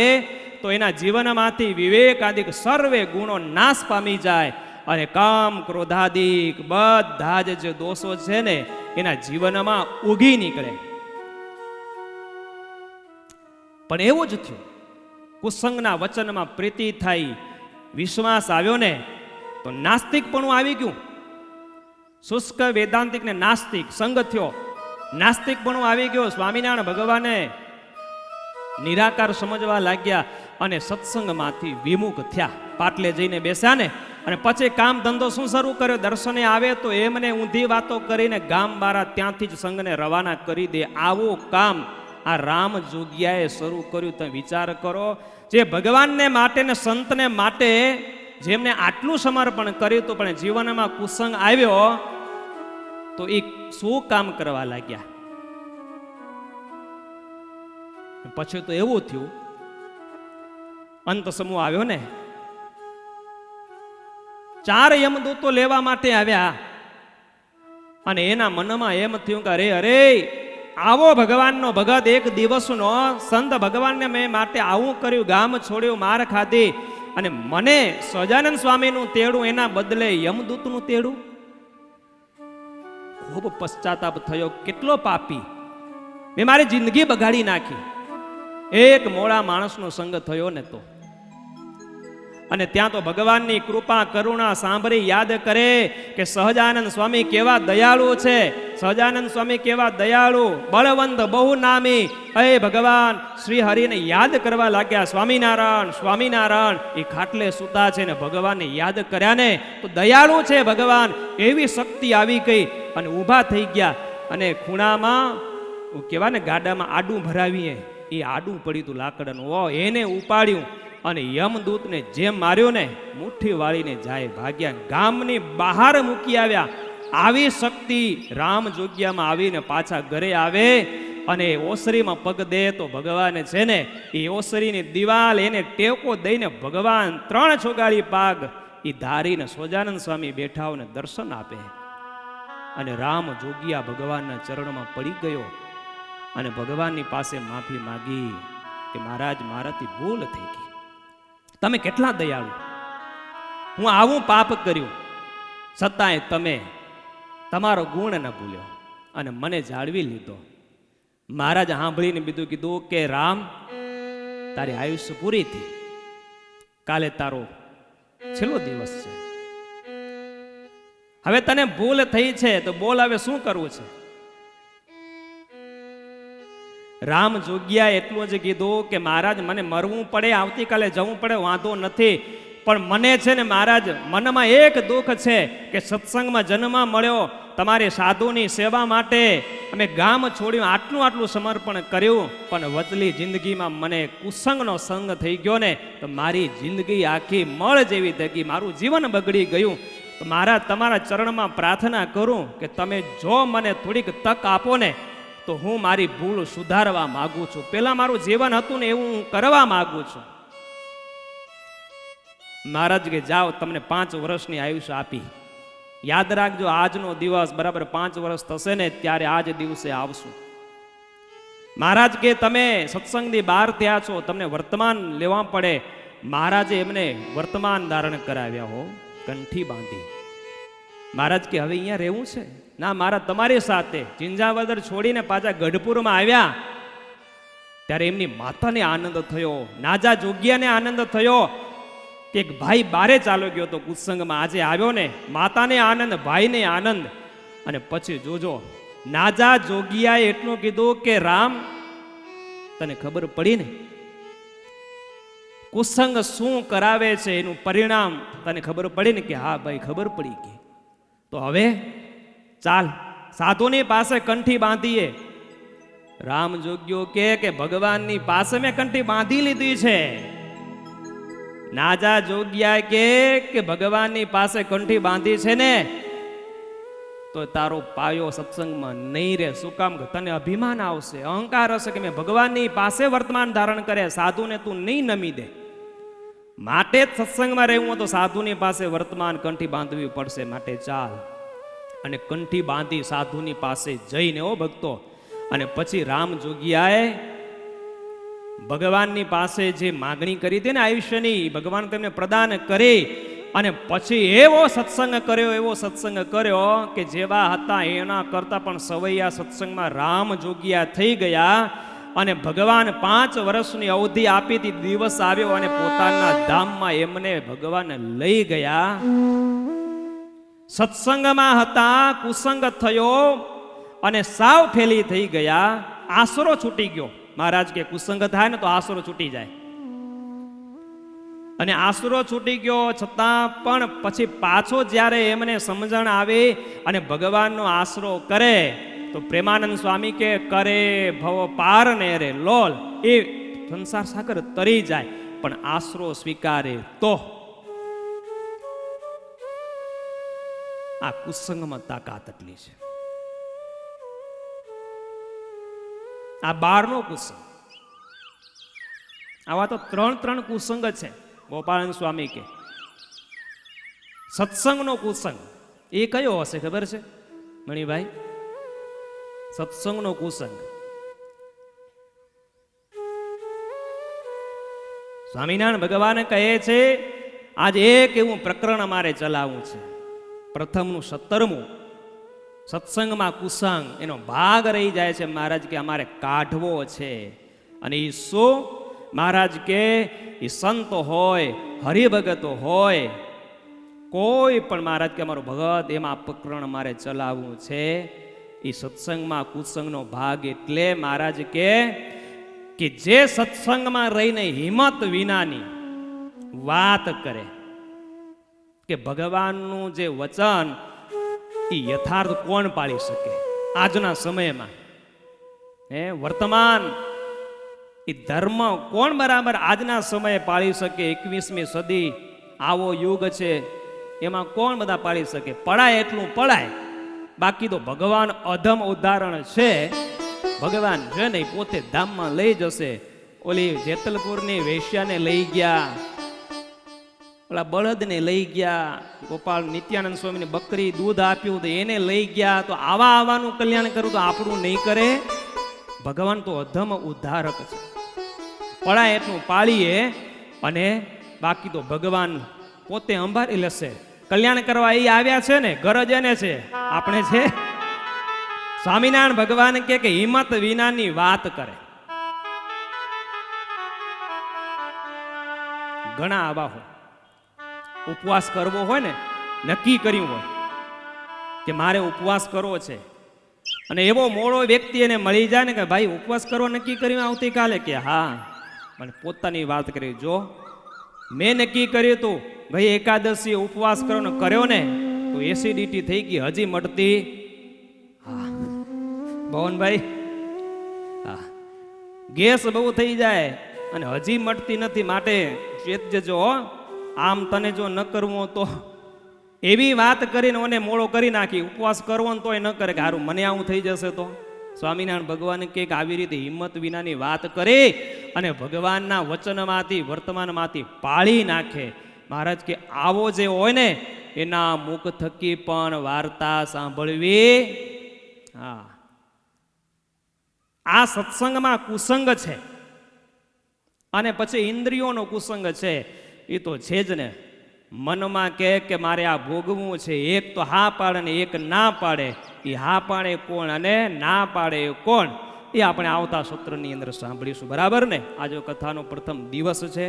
તો એના જીવનમાંથી વિવેકાદિક સર્વે ગુણો નાશ પામી જાય અને કામ ક્રોધાદિક બધા જ જે દોષો છે ને એના જીવનમાં ઉગી નીકળે. પણ એવું જ થયું, કુસંગના વચનમાં પ્રીતિ થઈ, વિશ્વાસ આવ્યો ને તો નાસ્તિકપણું આવી ગયું. શુષ્ક વેદાંતિક ને નાસ્તિક સંગ થયો, નાસ્તિકપણું આવી ગયો. સ્વામિનારાયણ ભગવાને નિરાકાર સમજવા લાગ્યા અને સત્સંગમાંથી વિમુખ થયા, પાટલે જઈને બેસ્યા ને અને પછી કામ ધંધો શું શરૂ કર્યો? દર્શને આવે તો એમને ઊંધી વાતો કરીને ગામ બારા ત્યાંથી જ સંઘને રવાના કરી દે. આવું કામ આ રામ જોગ્યાએ શરૂ કર્યું. તમે વિચાર કરો, જે ભગવાનને માટે ને સંતને માટે જેમને આટલું સમર્પણ કર્યું હતું પણ જીવનમાં કુસંગ આવ્યો તો એ શું કામ કરવા લાગ્યા? પછી તો એવું થયું, અંત સમૂહ આવ્યો ને, 4 યમદૂતો લેવા માટે આવ્યા અને એના મનમાં એમ થયું કે અરે આવો ભગવાનનો ભગત, એક દિવસનો સંત ભગવાનને મેં માટે આવું કર્યું, ગામ છોડ્યું, માર ખાધી અને મને સહજાનંદ સ્વામીનું તેડું, એના બદલે યમદૂતનું તેડું. ખૂબ પશ્ચાતાપ થયો, કેટલો પાપી, મેં મારી જિંદગી બગાડી નાખી. એક મોડા માણસનો સંગ થયો ને તો. અને ત્યાં તો ભગવાનની કૃપા કરુણા સાંભળી યાદ કરે કે સહજાનંદ સ્વામી કેવા દયાળુ છે, સહજાનંદ સ્વામી કેવા દયાળુ, બળવંત બહુ નામી. એ ભગવાન શ્રી હરિને યાદ કરવા લાગ્યા. સ્વામિનારાયણ સ્વામિનારાયણ એ ખાટલે સૂતા છે ને ભગવાનને યાદ કર્યા ને તો દયાળુ છે ભગવાન, એવી શક્તિ આવી ગઈ અને ઊભા થઈ ગયા. અને ખૂણામાં કેવા ને ગાડામાં આડું ભરાવીએ, એ આડું પડ્યું હતું લાકડાનું, એને ઉપાડ્યું અને યમદૂતને જેમ માર્યો ને મુઠ્ઠી વાળીને જાય ભાગ્યા, ગામની બહાર મૂકી આવ્યા. આવી શક્તિ રામ જોગ્યામાં આવીને પાછા ઘરે આવે અને ઓસરીમાં પગ દે તો ભગવાને છે ને એ ઓસરીની દિવાલ એને ટેકો દઈને ભગવાન 3 છોગાળી પાગ એ ધારીને સહજાનંદ સ્વામી બેઠાઓને દર્શન આપે. અને રામ જોગ્યા ભગવાનના ચરણમાં પડી ગયો અને ભગવાનની પાસે માફી માગી કે મહારાજ મારાથી ભૂલ થઈ ગઈ, તમે કેટલા દયાળુ, હું આવું પાપ કર્યું છતાંય તમે તમારો ગુણ ન ભૂલ્યો અને મને જાળવી લીધો. મહારાજ સાંભળીને બીજું કીધું કે રામ, તારી આયુષ્ય પૂરી થઈ, કાલે તારો છેલ્લો દિવસ છે, હવે તને ભૂલ થઈ છે તો બોલ હવે શું કરવું છે? રામ જોગ્યા એટલું જ કીધું કે મહારાજ મને મરવું પડે, આવતીકાલે જવું પડે, વાંધો નથી, પણ મને છે ને મહારાજ મનમાં એક દુઃખ છે કે સત્સંગમાં જન્મ મળ્યો, તમારી સાધુની સેવા માટે અમે ગામ છોડ્યું, આટલું સમર્પણ કર્યું, પણ વચલી જિંદગીમાં મને કુસંગનો સંગ થઈ ગયો ને તો મારી જિંદગી આખી મળ જેવી થઈ ગઈ, મારું જીવન બગડી ગયું. તો મારા તમારા ચરણમાં પ્રાર્થના કરું કે તમે જો મને થોડીક તક આપો ને તો હું મારી ભૂલ સુધારવા માંગુ છું, પેલા મારું જીવન હતું ને એવું હું કરવા માંગુ છું. મહારાજ કે જાઓ, તમને 5 વર્ષની આયુષ્ય આપી, યાદ રાખજો આજનો દિવસ બરાબર 5 વર્ષ થશે ને ત્યારે આજ દિવસે આવશું. મહારાજ કે તમે સત્સંગની બહાર થયા છો, તમને વર્તમાન લેવા પડે. મહારાજે એમને વર્તમાન ધારણ કરાવ્યા હો, કંઠી બાંધી. મહારાજ કે હવે અહીંયા રહેવું છે? ના મહારાજ તમારી સાથે. ઝિંઝાવદર છોડીને પાછા ગઢપુરમાં આવ્યા ત્યારે એમની માતાને આનંદ થયો, નાજા જોગ્યાને આનંદ થયો કે એક ભાઈ બારે ચાલો ગયો તો કુસંગમાં, આજે આવ્યો ને માતાને આનંદ, ભાઈને આનંદ. અને પછી જોજો નાજા જોગિયાએ એટલું કીધું કે રામ તને ખબર પડી ને કુસંગ શું કરાવે છે, એનું પરિણામ તને ખબર પડી ને? કે હા ભાઈ ખબર પડી ગઈ. તો હવે ચાલ સાધુની પાસે કંઠી બાંધીએ. રામ જોગ્યો કે ભગવાનની પાસે મેં કંઠી બાંધી લીધી છે. નાજા જોગ્યા કે ભગવાનની પાસે કંઠી બાંધી છે ને તો તારો પાયો સત્સંગમાં નહીં રહે. શું કામ? તને અભિમાન આવશે, અહંકાર હશે કે મેં ભગવાનની પાસે વર્તમાન ધારણ કરે, સાધુને તું નહીં નમી દે. માટે જ સત્સંગમાં રહેવું તો સાધુની પાસે વર્તમાન કંઠી બાંધવી પડશે. માટે ચાલ અને કંઠી બાંધી સાધુની પાસે જઈને ઓ ભક્તો. અને પછી રામ જોગિયાએ ભગવાનની પાસે જે માગણી કરી હતી ને આયુષ્યની, ભગવાન તેમને પ્રદાન કરી. અને પછી એવો સત્સંગ કર્યો કે જેવા હતા એના કરતા પણ સવૈયા સત્સંગમાં રામ જોગિયા થઈ ગયા. અને ભગવાન 5 વર્ષની અવધિ આપી હતી. દિવસ આવ્યો અને પોતાના ધામમાં એમને ભગવાન લઈ ગયા. સત્સંગમાં હતા, કુસંગ થયો અને સાવ ફેલી થઈ ગયા. આસરો છૂટી ગયો. મહારાજ કે કુસંગ થાય ને તો આસરો છૂટી જાય. અને આસરો છૂટી ગયો છતાં પણ પછી પાછો જ્યારે એમને સમજણ આવે અને ભગવાનનો આસરો કરે તો પ્રેમાનંદ સ્વામી કે કરે ભવ પાર ને રે લોલ, એ સંસાર સાગર તરી જાય પણ આસરો સ્વીકારે તો. આ કુસંગમાં તાકાત એટલી છે. આ 12નો કુસંગ. આવા તો 3 કુસંગ છે. ગોપાલન સ્વામી કે સત્સંગનો કુસંગ એ કયો હશે ખબર છે મણિભાઈ? સત્સંગનો કુસંગ સ્વામિનારાયણ ભગવાન કહે છે આજે એક એવું પ્રકરણ અમારે ચલાવવું છે. પ્રથમનું 17મું સત્સંગમાં કુસંગ, એનો ભાગ રહી જાય છે. મહારાજ કે અમારે કાઢવો છે. અને એ શું? મહારાજ કે એ સંત હોય, હરિભગતો હોય, કોઈ પણ મહારાજ કે અમારો ભગત, એમાં પ્રકરણ અમારે ચલાવવું છે. એ સત્સંગમાં કુસંગનો ભાગ એટલે મહારાજ કે જે સત્સંગમાં રહીને હિંમત વિનાની વાત કરે કે ભગવાનનું જે વચન એ યથાર્થ કોણ પાળી શકે આજના સમયમાં? વર્તમાન એ ધર્મ કોણ બરાબર આજના સમયે પાળી શકે? 21મી સદી આવો યુગ છે, એમાં કોણ બધા પાળી શકે? પડાય એટલું પડાય, બાકી તો ભગવાન અધમ ઉદાહરણ છે. ભગવાન છે ને પોતે ધામમાં લઈ જશે. ઓલી જેતલપુરની વેશ્યાને લઈ ગયા, ઓલા બળદને લઈ ગયા, ગોપાલ નિત્યાનંદ સ્વામીની બકરી દૂધ આપ્યું તો એને લઈ ગયા. તો આવાનું કલ્યાણ કરવું તો આપણું નહીં કરે? ભગવાન તો અધમ ઉદ્ધારક છે. પડાય એટલું પાળીએ અને બાકી તો ભગવાન પોતે અંબારી લેશે. કલ્યાણ કરવા એ આવ્યા છે ને, ગરજ એને છે, આપણે છે. સ્વામિનારાયણ ભગવાન કે હિંમત વિનાની વાત કરે. ઘણા આવા હોય, ઉપવાસ કરવો હોય ને, નક્કી કર્યું હોય કે મારે ઉપવાસ કરવો છે, અને એવો મોડો વ્યક્તિ એને મળી જાય ને કે ભાઈ ઉપવાસ કરવો નક્કી કર્યું આવતીકાલે, કે હા, મને પોતાની વાત કરી. જો મેં નક્કી કર્યું તું ભાઈ એકાદશી ઉપવાસ કરવાનો કર્યો ને તો એસિડિટી થઈ ગઈ, હજી મટતી. હા ભવનભાઈ, હા ગેસ બહુ થઈ જાય અને હજી મટતી નથી, માટે ચેત જજો. આમ તને જો ન કરવું તો એવી વાત કરીને મને મોડો કરી નાખી. ઉપવાસ કરવો ને તોય ન કરે કે હારું મને આવું થઈ જશે તો. સ્વામિનારાયણ ભગવાન કે આવી રીતે હિંમત વિનાની વાત કરે અને ભગવાનના વચનમાંથી વર્તમાનમાંથી પાળી નાખે. મહારાજ કે આવો જે હોય ને એના મુખ થકી પણ વાર્તા સાંભળવી. હા, આ સત્સંગમાં કુસંગ છે. અને પછી ઇન્દ્રિયોનો કુસંગ છે. એ તો છે જ ને. મનમાં કે મારે આ ભોગવું છે, એક તો હા પાડે ને એક ના પાડે. એ હા પાડે કોણ અને ના પાડે કોણ, એ આપણે આવતા સત્રની અંદર સાંભળીશું. બરાબર ને? આજે કથાનો પ્રથમ દિવસ છે.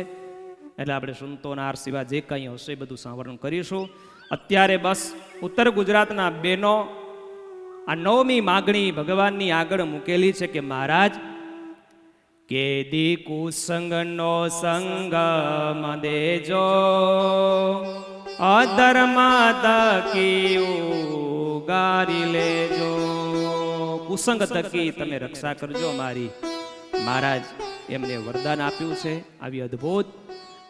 એટલે આપણે સંતોના આરસીવા જે કંઈ હશે એ બધું સાંભળણ કરીશું. અત્યારે બસ ઉત્તર ગુજરાતના બહેનો આ 9મી માગણી ભગવાનની આગળ મૂકેલી છે કે મહારાજ કેદી કુસંગનો સંગ દેજો અધર્મ તકી ઉગારી લેજો. કુસંગ તકી તમે રક્ષા કરજો મારી. મહારાજ એમને વરદાન આપ્યું છે. આવી અદ્ભુત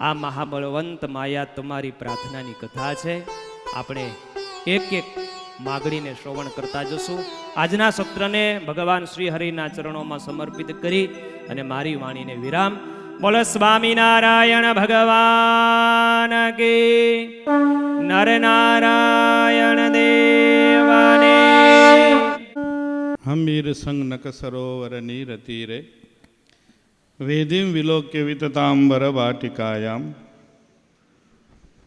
આ મહાબળવંત માયા તમારી પ્રાર્થનાની કથા છે. આપણે એક એક માગણીને શ્રવણ કરતા જશું. આજના સત્રને ભગવાન શ્રી હરિના ચરણોમાં સમર્પિત કરી અને મારી વાણીને વિરામ. બોલો સ્વામિનારાયણ ભગવાન કી, નર નારાયણ દેવને. હમીર સંગ નક સરોવર નીર તીરે વેદીમ વિલોક્ય વિતતાંબર વાટિકાયામ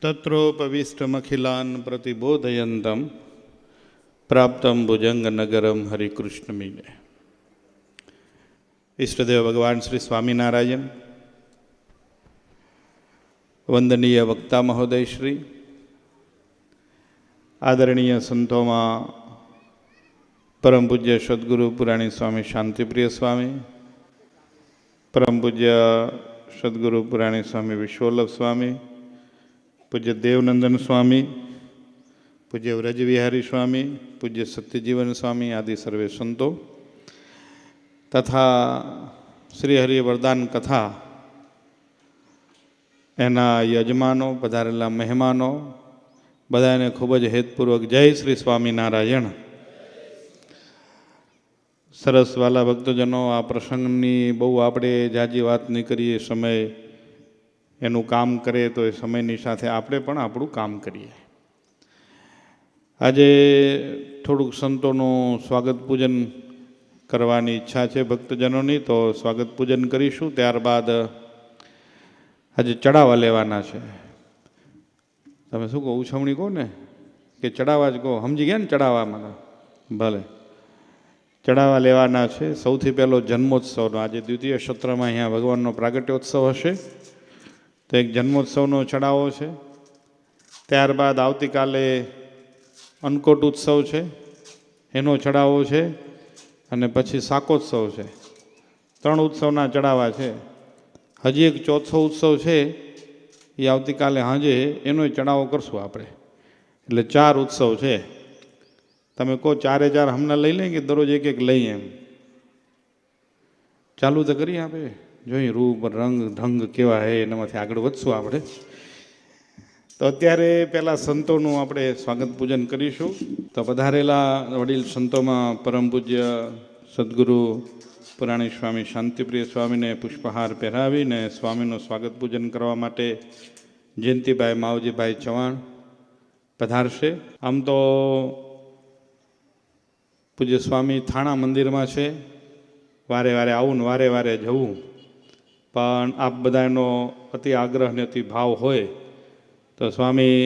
તત્રોપવિષ્ટમખિલાન પ્રતિબોધયંતમ પ્રાપ્તમ ભુજંગ નગરમ હરિકૃષ્ણ મીને. ઈષ્ટદેવ ભગવાન શ્રી સ્વામિનારાયણ, વંદનીય વક્તા મહોદય શ્રી, આદરણીય સંતોમાં પરમ પૂજ્ય સદગુરુ પુરાણી સ્વામી શાંતિપ્રિય સ્વામી, પરમ પૂજ્ય સદગુરુ પુરાણી સ્વામી વિશ્વલ્લભ સ્વામી, પૂજ્ય દેવનંદન સ્વામી, પૂજ્ય વ્રજવિહારી સ્વામી, પૂજ્ય સત્યજીવન સ્વામી આદિ સર્વે સંતો તથા શ્રી હરિ વરદાન કથા એના યજમાનો, પધારેલા મહેમાનો, બધાને ખૂબ જ હેતપૂર્વક જય શ્રી સ્વામિનારાયણ. સરસ વાલા ભક્તજનો, આ પ્રસંગની બહુ આપણે જાજી વાત નહીં કરીએ. સમય એનું કામ કરે તો એ સમયની સાથે આપણે પણ આપણું કામ કરીએ. આજે થોડુંક સંતોનું સ્વાગત પૂજન કરવાની ઈચ્છા છે ભક્તજનોની, તો સ્વાગત પૂજન કરીશું. ત્યારબાદ આજે ચડાવવા લેવાના છે. તમે શું કહો, ઉછવણી કહો ને કે ચડાવવા જ કહો? સમજી ગયા ને ચડાવવામાં? ભલે, ચડાવવા લેવાના છે. સૌથી પહેલો જન્મોત્સવનો, આજે દ્વિતીય સત્રમાં અહીંયા ભગવાનનો પ્રાગટ્યોત્સવ હશે, તો એક જન્મોત્સવનો ચડાવો છે. ત્યારબાદ આવતીકાલે અન્નકોટ ઉત્સવ છે, એનો ચડાવો છે. અને પછી શાકોત્સવ છે. 3 ઉત્સવના ચડાવા છે. હજી એક ચોથો ઉત્સવ છે, એ આવતીકાલે સાંજે એનો ચડાવો કરશું આપણે. એટલે 4 ઉત્સવ છે. તમે કહો 4 હમણાં લઈ લઈએ કે દરરોજ એક એક લઈએ? એમ ચાલુ તો કરીએ આપણે, જોઈએ રૂપ રંગ ઢંગ કેવા હે, એનામાંથી આગળ વધશું આપણે. તો અત્યારે પહેલાં સંતોનું આપણે સ્વાગત પૂજન કરીશું. તો પધારેલા વડીલ સંતોમાં પરમ પૂજ્ય સદગુરુ પુરાણી સ્વામી શાંતિપ્રિય સ્વામીને પુષ્પહાર પહેરાવીને સ્વામીનું સ્વાગત પૂજન કરવા માટે જયંતિભાઈ માવજીભાઈ ચૌહાણ પધારશે. આમ તો પૂજ્ય સ્વામી થાણા મંદિરમાં છે, વારે વારે આવું ને વારે વારે જવું, પણ આપ બધાનો અતિ આગ્રહ ને અતિ ભાવ હોય તો સ્વામી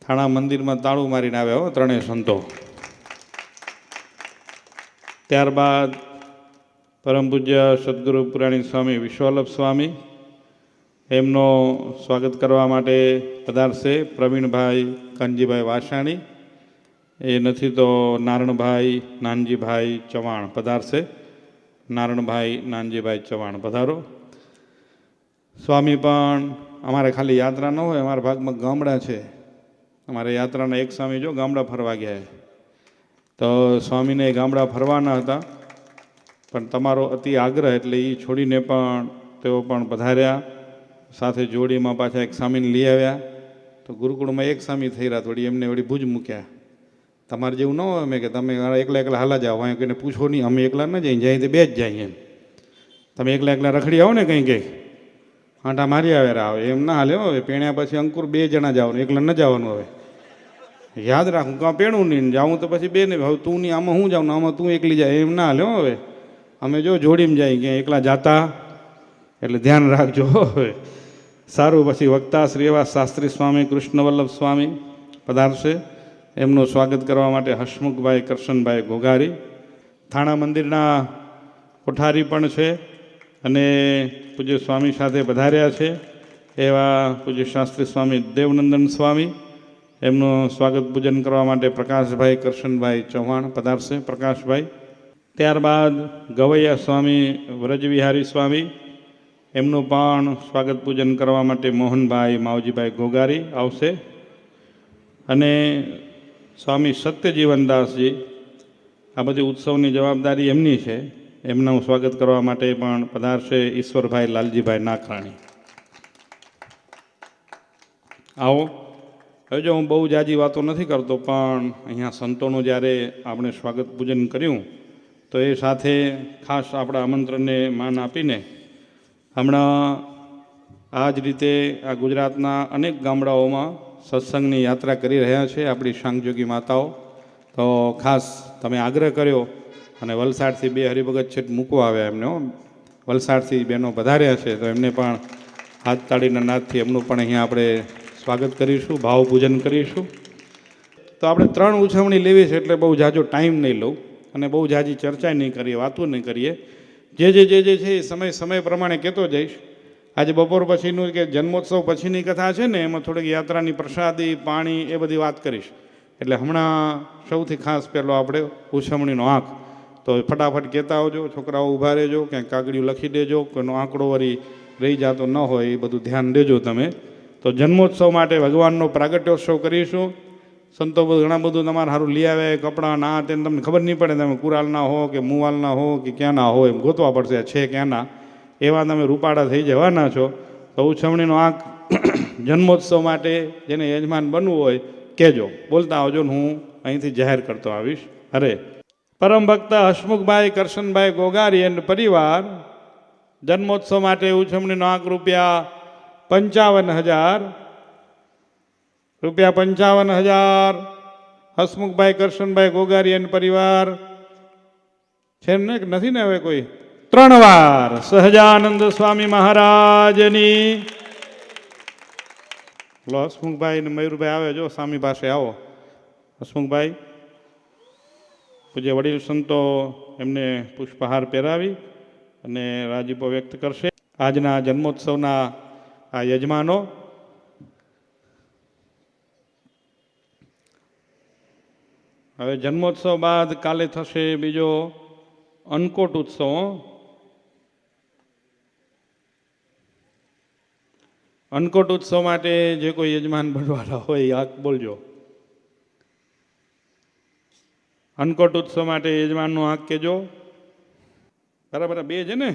થાણા મંદિરમાં તાળું મારીને આવ્યા હો 3 સંતો. ત્યારબાદ પરમ પૂજ્ય સદગુરુ પુરાણી સ્વામી વિશ્વલ્લભ સ્વામી, એમનો સ્વાગત કરવા માટે પધારશે પ્રવીણભાઈ કાનજીભાઈ વાસાણી. એ નથી તો નારણભાઈ નાનજીભાઈ ચૌહાણ પધારશે. નારણભાઈ નાનજીભાઈ ચૌહાણ પધારો. સ્વામી પણ અમારે ખાલી યાત્રા ન હોય, અમારા ભાગમાં ગામડા છે. અમારે યાત્રાના એક સ્વામી જો ગામડા ફરવા ગયા, તો સ્વામીને ગામડા ફરવાના હતા, પણ તમારો અતિ આગ્રહ એટલે એ છોડીને પણ તેઓ પણ પધાર્યા. સાથે જોડીમાં પાછા એક સ્વામીને લઈ આવ્યા. તો ગુરુકુળમાં એક સ્વામી થઈ રહ્યા, થોડી એમને વળી ભુજ મૂક્યા. તમારે જેવું ન હોય મેં કે તમે એકલા એકલા હાલા જાઓ, અહીં કોઈને પૂછો નહીં, અમે એકલા ન જઈએ, જાય તો 2 જ જાય. એમ તમે એકલા એકલા રખડી આવો ને કંઈ કંઈક આંટા મારી આવ્યા આવે, એમ ના હાલે. હવે પેણ્યા પછી અંકુર 2 જણા જવાનું, એકલા ન જવાનું. હવે યાદ રાખું, કાં પેણું નહીં જાઉં તો પછી 2 ને હવે તું નહીં, આમાં હું જાઉં ને આમાં તું એકલી જાય, એમ ના હાલે. હવે અમે જો જોડીમાં જાય ક્યાં એકલા જાતા, એટલે ધ્યાન રાખજો. હવે સારું. પછી વક્તા શ્રી એવા શાસ્ત્રી સ્વામી કૃષ્ણવલ્લભ સ્વામી પધારશે. એમનું સ્વાગત કરવા માટે હસમુખભાઈ કરશનભાઈ ઘોઘારી, થાણા મંદિરના કોઠારી પણ છે અને પૂજ્ય સ્વામી સાથે પધાર્યા છે. એવા પૂજ્ય શાસ્ત્રી સ્વામી દેવનંદન સ્વામી, એમનું સ્વાગત પૂજન કરવા માટે પ્રકાશભાઈ કરશનભાઈ ચૌહાણ પધારશે. પ્રકાશભાઈ. ત્યારબાદ ગવૈયા સ્વામી વ્રજવિહારી સ્વામી, એમનું પણ સ્વાગત પૂજન કરવા માટે મોહનભાઈ માવજીભાઈ ઘોઘારી આવશે. અને સ્વામી સત્યજીવનદાસજી, આ બધી ઉત્સવની જવાબદારી એમની છે, એમનું સ્વાગત કરવા માટે પણ પધારશે ઈશ્વરભાઈ લાલજીભાઈ નાખરાણી. આવો. હવે જો હું બહુ જાજી વાતો નથી કરતો, પણ અહીંયા સંતોનું જ્યારે આપણે સ્વાગત પૂજન કર્યું તો એ સાથે ખાસ આપણા આમંત્રણને માન આપીને હમણાં આ જ રીતે આ ગુજરાતના અનેક ગામડાઓમાં સત્સંગની યાત્રા કરી રહ્યા છે આપણી શાંગજોગી માતાઓ. તો ખાસ તમે આગ્રહ કર્યો અને વલસાડથી 2 હરિભગત છેટ મૂકવા આવ્યા એમને, વલસાડથી બહેનો વધાર્યા છે, તો એમને પણ હાથ તાળીના નાદથી એમનું પણ અહીંયા આપણે સ્વાગત કરીશું, ભાવ પૂજન કરીશું. તો આપણે 3 ઉજવણી લેવી છે એટલે બહુ જાજો ટાઈમ નહીં લઉં અને બહુ જાજી ચર્ચા નહીં કરીએ, વાતો નહીં કરીએ. જે છે એ સમય પ્રમાણે કહેતો જઈશ. આજે બપોર પછીનું કે જન્મોત્સવ પછીની કથા છે ને, એમાં થોડીક યાત્રાની પ્રસાદી, પાણી, એ બધી વાત કરીશ. એટલે હમણાં સૌથી ખાસ પહેલો આપણે ઉછવણીનો આંક, તો ફટાફટ કહેતા આવજો, છોકરાઓ ઊભા રહેજો, ક્યાંક કાગળિયું લખી દેજો, કોઈનો આંકડો વળી રહી જતો ન હોય એ બધું ધ્યાન દેજો તમે. તો જન્મોત્સવ માટે ભગવાનનો પ્રાગટ્યોત્સવ કરીશું. સંતો ઘણા બધું તમારે સારું લઈ આવે, કપડાં ના તેને તમને ખબર નહીં પડે, તમે કુરાલના હો કે મુવાલના હો કે ક્યાંના હો, એમ ગોતવા પડશે છે ક્યાંના, એવા તમે રૂપાળા થઈ જવાના છો. તો ઉછવણીનો આંક જન્મોત્સવ માટે જેને યજમાન બનવું હોય કહેજો, બોલતા આવજો ને હું અહીંથી જાહેર કરતો આવીશ. અરે પરમ ભક્ત હસમુખભાઈ કરશનભાઈ ઘોઘારી અને પરિવાર જન્મોત્સવ માટે ઉછવણીનો આંક ₹55,000. ₹55,000 હસમુખભાઈ કરશનભાઈ ઘોઘારી અને પરિવાર છે ને, નથી ને? હવે કોઈ 3 વાર સહજાનંદ સ્વામી મહારાજની. લો હસમુખભાઈ ને મયુરભાઈ આવે, જો સ્વામી પાસે આવો. હસમુખભાઈ પૂજ્ય વડીલ સંતો એમને પુષ્પહાર પહેરાવી અને રાજીપો વ્યક્ત કરશે. આજના જન્મોત્સવના આ યજમાનો. હવે જન્મોત્સવ બાદ કાલે થશે બીજો અન્નકોટ ઉત્સવ. અન્નકોટ ઉત્સવ માટે જે કોઈ યજમાન બનવાના હોય આંક બોલજો. અન્નકોટ ઉત્સવ માટે યજમાનનું આંક કહેજો. બરાબર, 2 છે ને?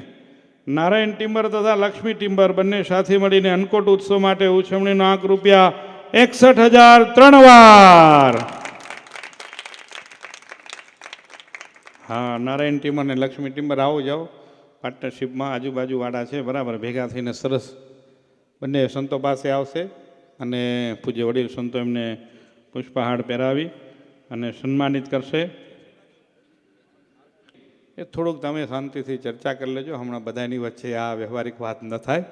નારાયણ ટિમ્બર તથા લક્ષ્મી ટિમ્બર બંને સાથે મળીને અન્નકોટ ઉત્સવ માટે ઉછવણીનો આંક ₹61,000 3 વાર. હા, નારાયણ ટિમ્બર ને લક્ષ્મી ટિમ્બર આવો જાઓ પાર્ટનરશિપમાં, આજુબાજુવાળા છે, બરાબર, ભેગા થઈને સરસ બંને સંતો પાસે આવશે અને પૂજ્ય વડીલ સંતો એમને પુષ્પહાર પહેરાવી અને સન્માનિત કરશે. એ થોડુંક તમે શાંતિથી ચર્ચા કરી લેજો, હમણાં બધાની વચ્ચે આ વ્યવહારિક વાત ન થાય.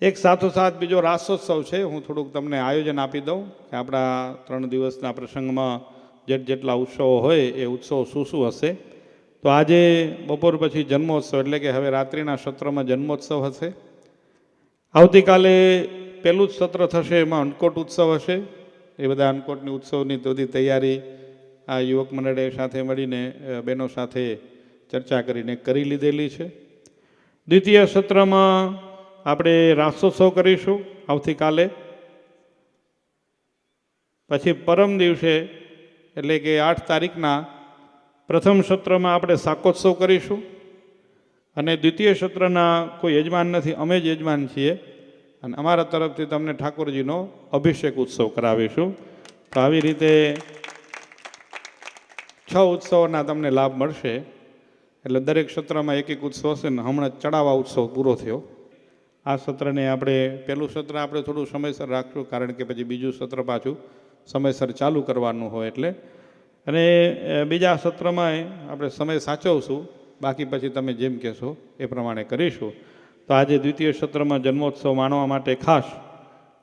એક સાથોસાથ બીજો રાસોત્સવ છે, હું થોડુંક તમને આયોજન આપી દઉં કે આપણા 3 દિવસના પ્રસંગમાં જેટલા ઉત્સવો હોય એ ઉત્સવો શું હશે. તો આજે બપોર પછી જન્મોત્સવ એટલે કે હવે રાત્રિના સત્રમાં જન્મોત્સવ હશે. આવતીકાલે પહેલું જ સત્ર થશે, એમાં અન્નકોટ ઉત્સવ હશે. એ બધા અન્નકોટની ઉત્સવની બધી તૈયારી આ યુવક મંડળે સાથે મળીને બહેનો સાથે ચર્ચા કરીને કરી લીધેલી છે. દ્વિતીય સત્રમાં આપણે રાસોત્સવ કરીશું આવતીકાલે. પછી પરમ દિવસે એટલે કે 8 તારીખના પ્રથમ સત્રમાં આપણે શાકોત્સવ કરીશું. અને દ્વિતીય સત્રના કોઈ યજમાન નથી, અમે જ યજમાન છીએ અને અમારા તરફથી તમને ઠાકોરજીનો અભિષેક ઉત્સવ કરાવીશું. તો આવી રીતે 6 ઉત્સવોના તમને લાભ મળશે. એટલે દરેક સત્રમાં એક ઉત્સવ હશે ને. હમણાં ચડાવા ઉત્સવ પૂરો થયો. આ સત્રને આપણે પહેલું સત્ર આપણે થોડું સમયસર રાખશું, કારણ કે પછી બીજું સત્ર પાછું સમયસર ચાલુ કરવાનું હોય એટલે. અને બીજા સત્રમાં આપણે સમય સાચવશું, બાકી પછી તમે જેમ કહેશો એ પ્રમાણે કરીશું. તો આજે દ્વિતીય સત્રમાં જન્મોત્સવ માણવા માટે ખાસ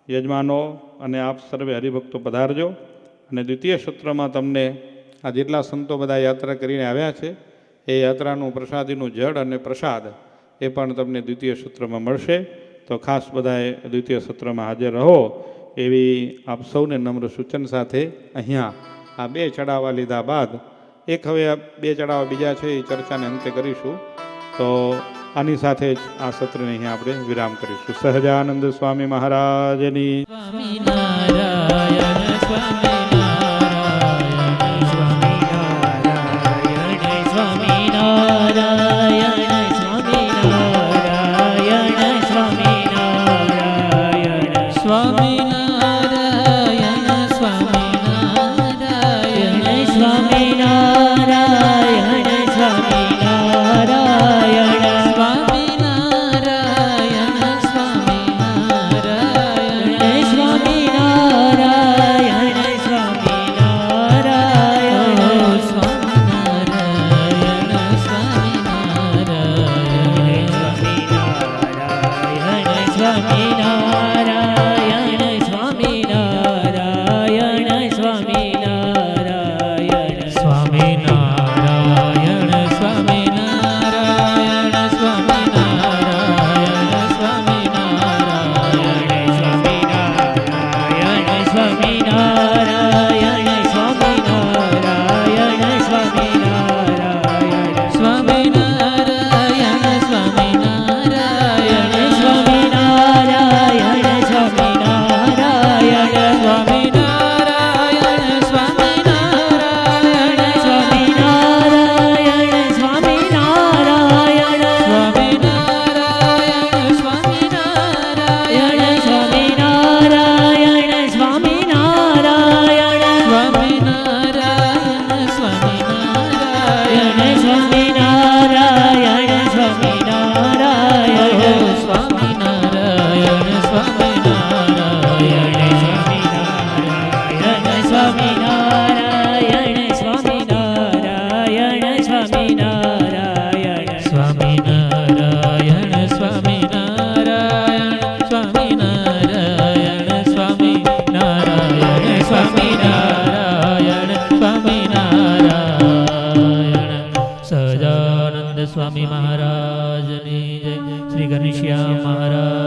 યજમાનો અને આપ સર્વે હરિભક્તો પધારજો. અને દ્વિતીય સત્રમાં તમને આ જેટલા સંતો બધા યાત્રા કરીને આવ્યા છે એ યાત્રાનું પ્રસાદીનું જળ અને પ્રસાદ એ પણ તમને દ્વિતીય સત્રમાં મળશે. તો ખાસ બધાએ દ્વિતીય સત્રમાં હાજર રહો એવી આપ સૌને નમ્ર સૂચન સાથે અહીંયા આ 2 ચડાવવા લીધા બાદ એક હવે આ 2 ચડાવવા બીજા છે એ ચર્ચાને અંતે કરીશું. તો આની સાથે જ આ સત્રને અહીંયા આપણે વિરામ કરીશું. સહજાનંદ સ્વામી મહારાજની સ્વામિનારાયણ સ્વામિનારાયણ સ્વામિનારાયણ સ્વામિનારાયણ સ્વામિનારાયણ સ્વામિનારાયણ સ્વામિનારાયણ સ્વામિનારાયણ સ્વામિનારાયણ સ્વામી મહારાજની જય. શ્રી ઘનશ્યામ મહારાજ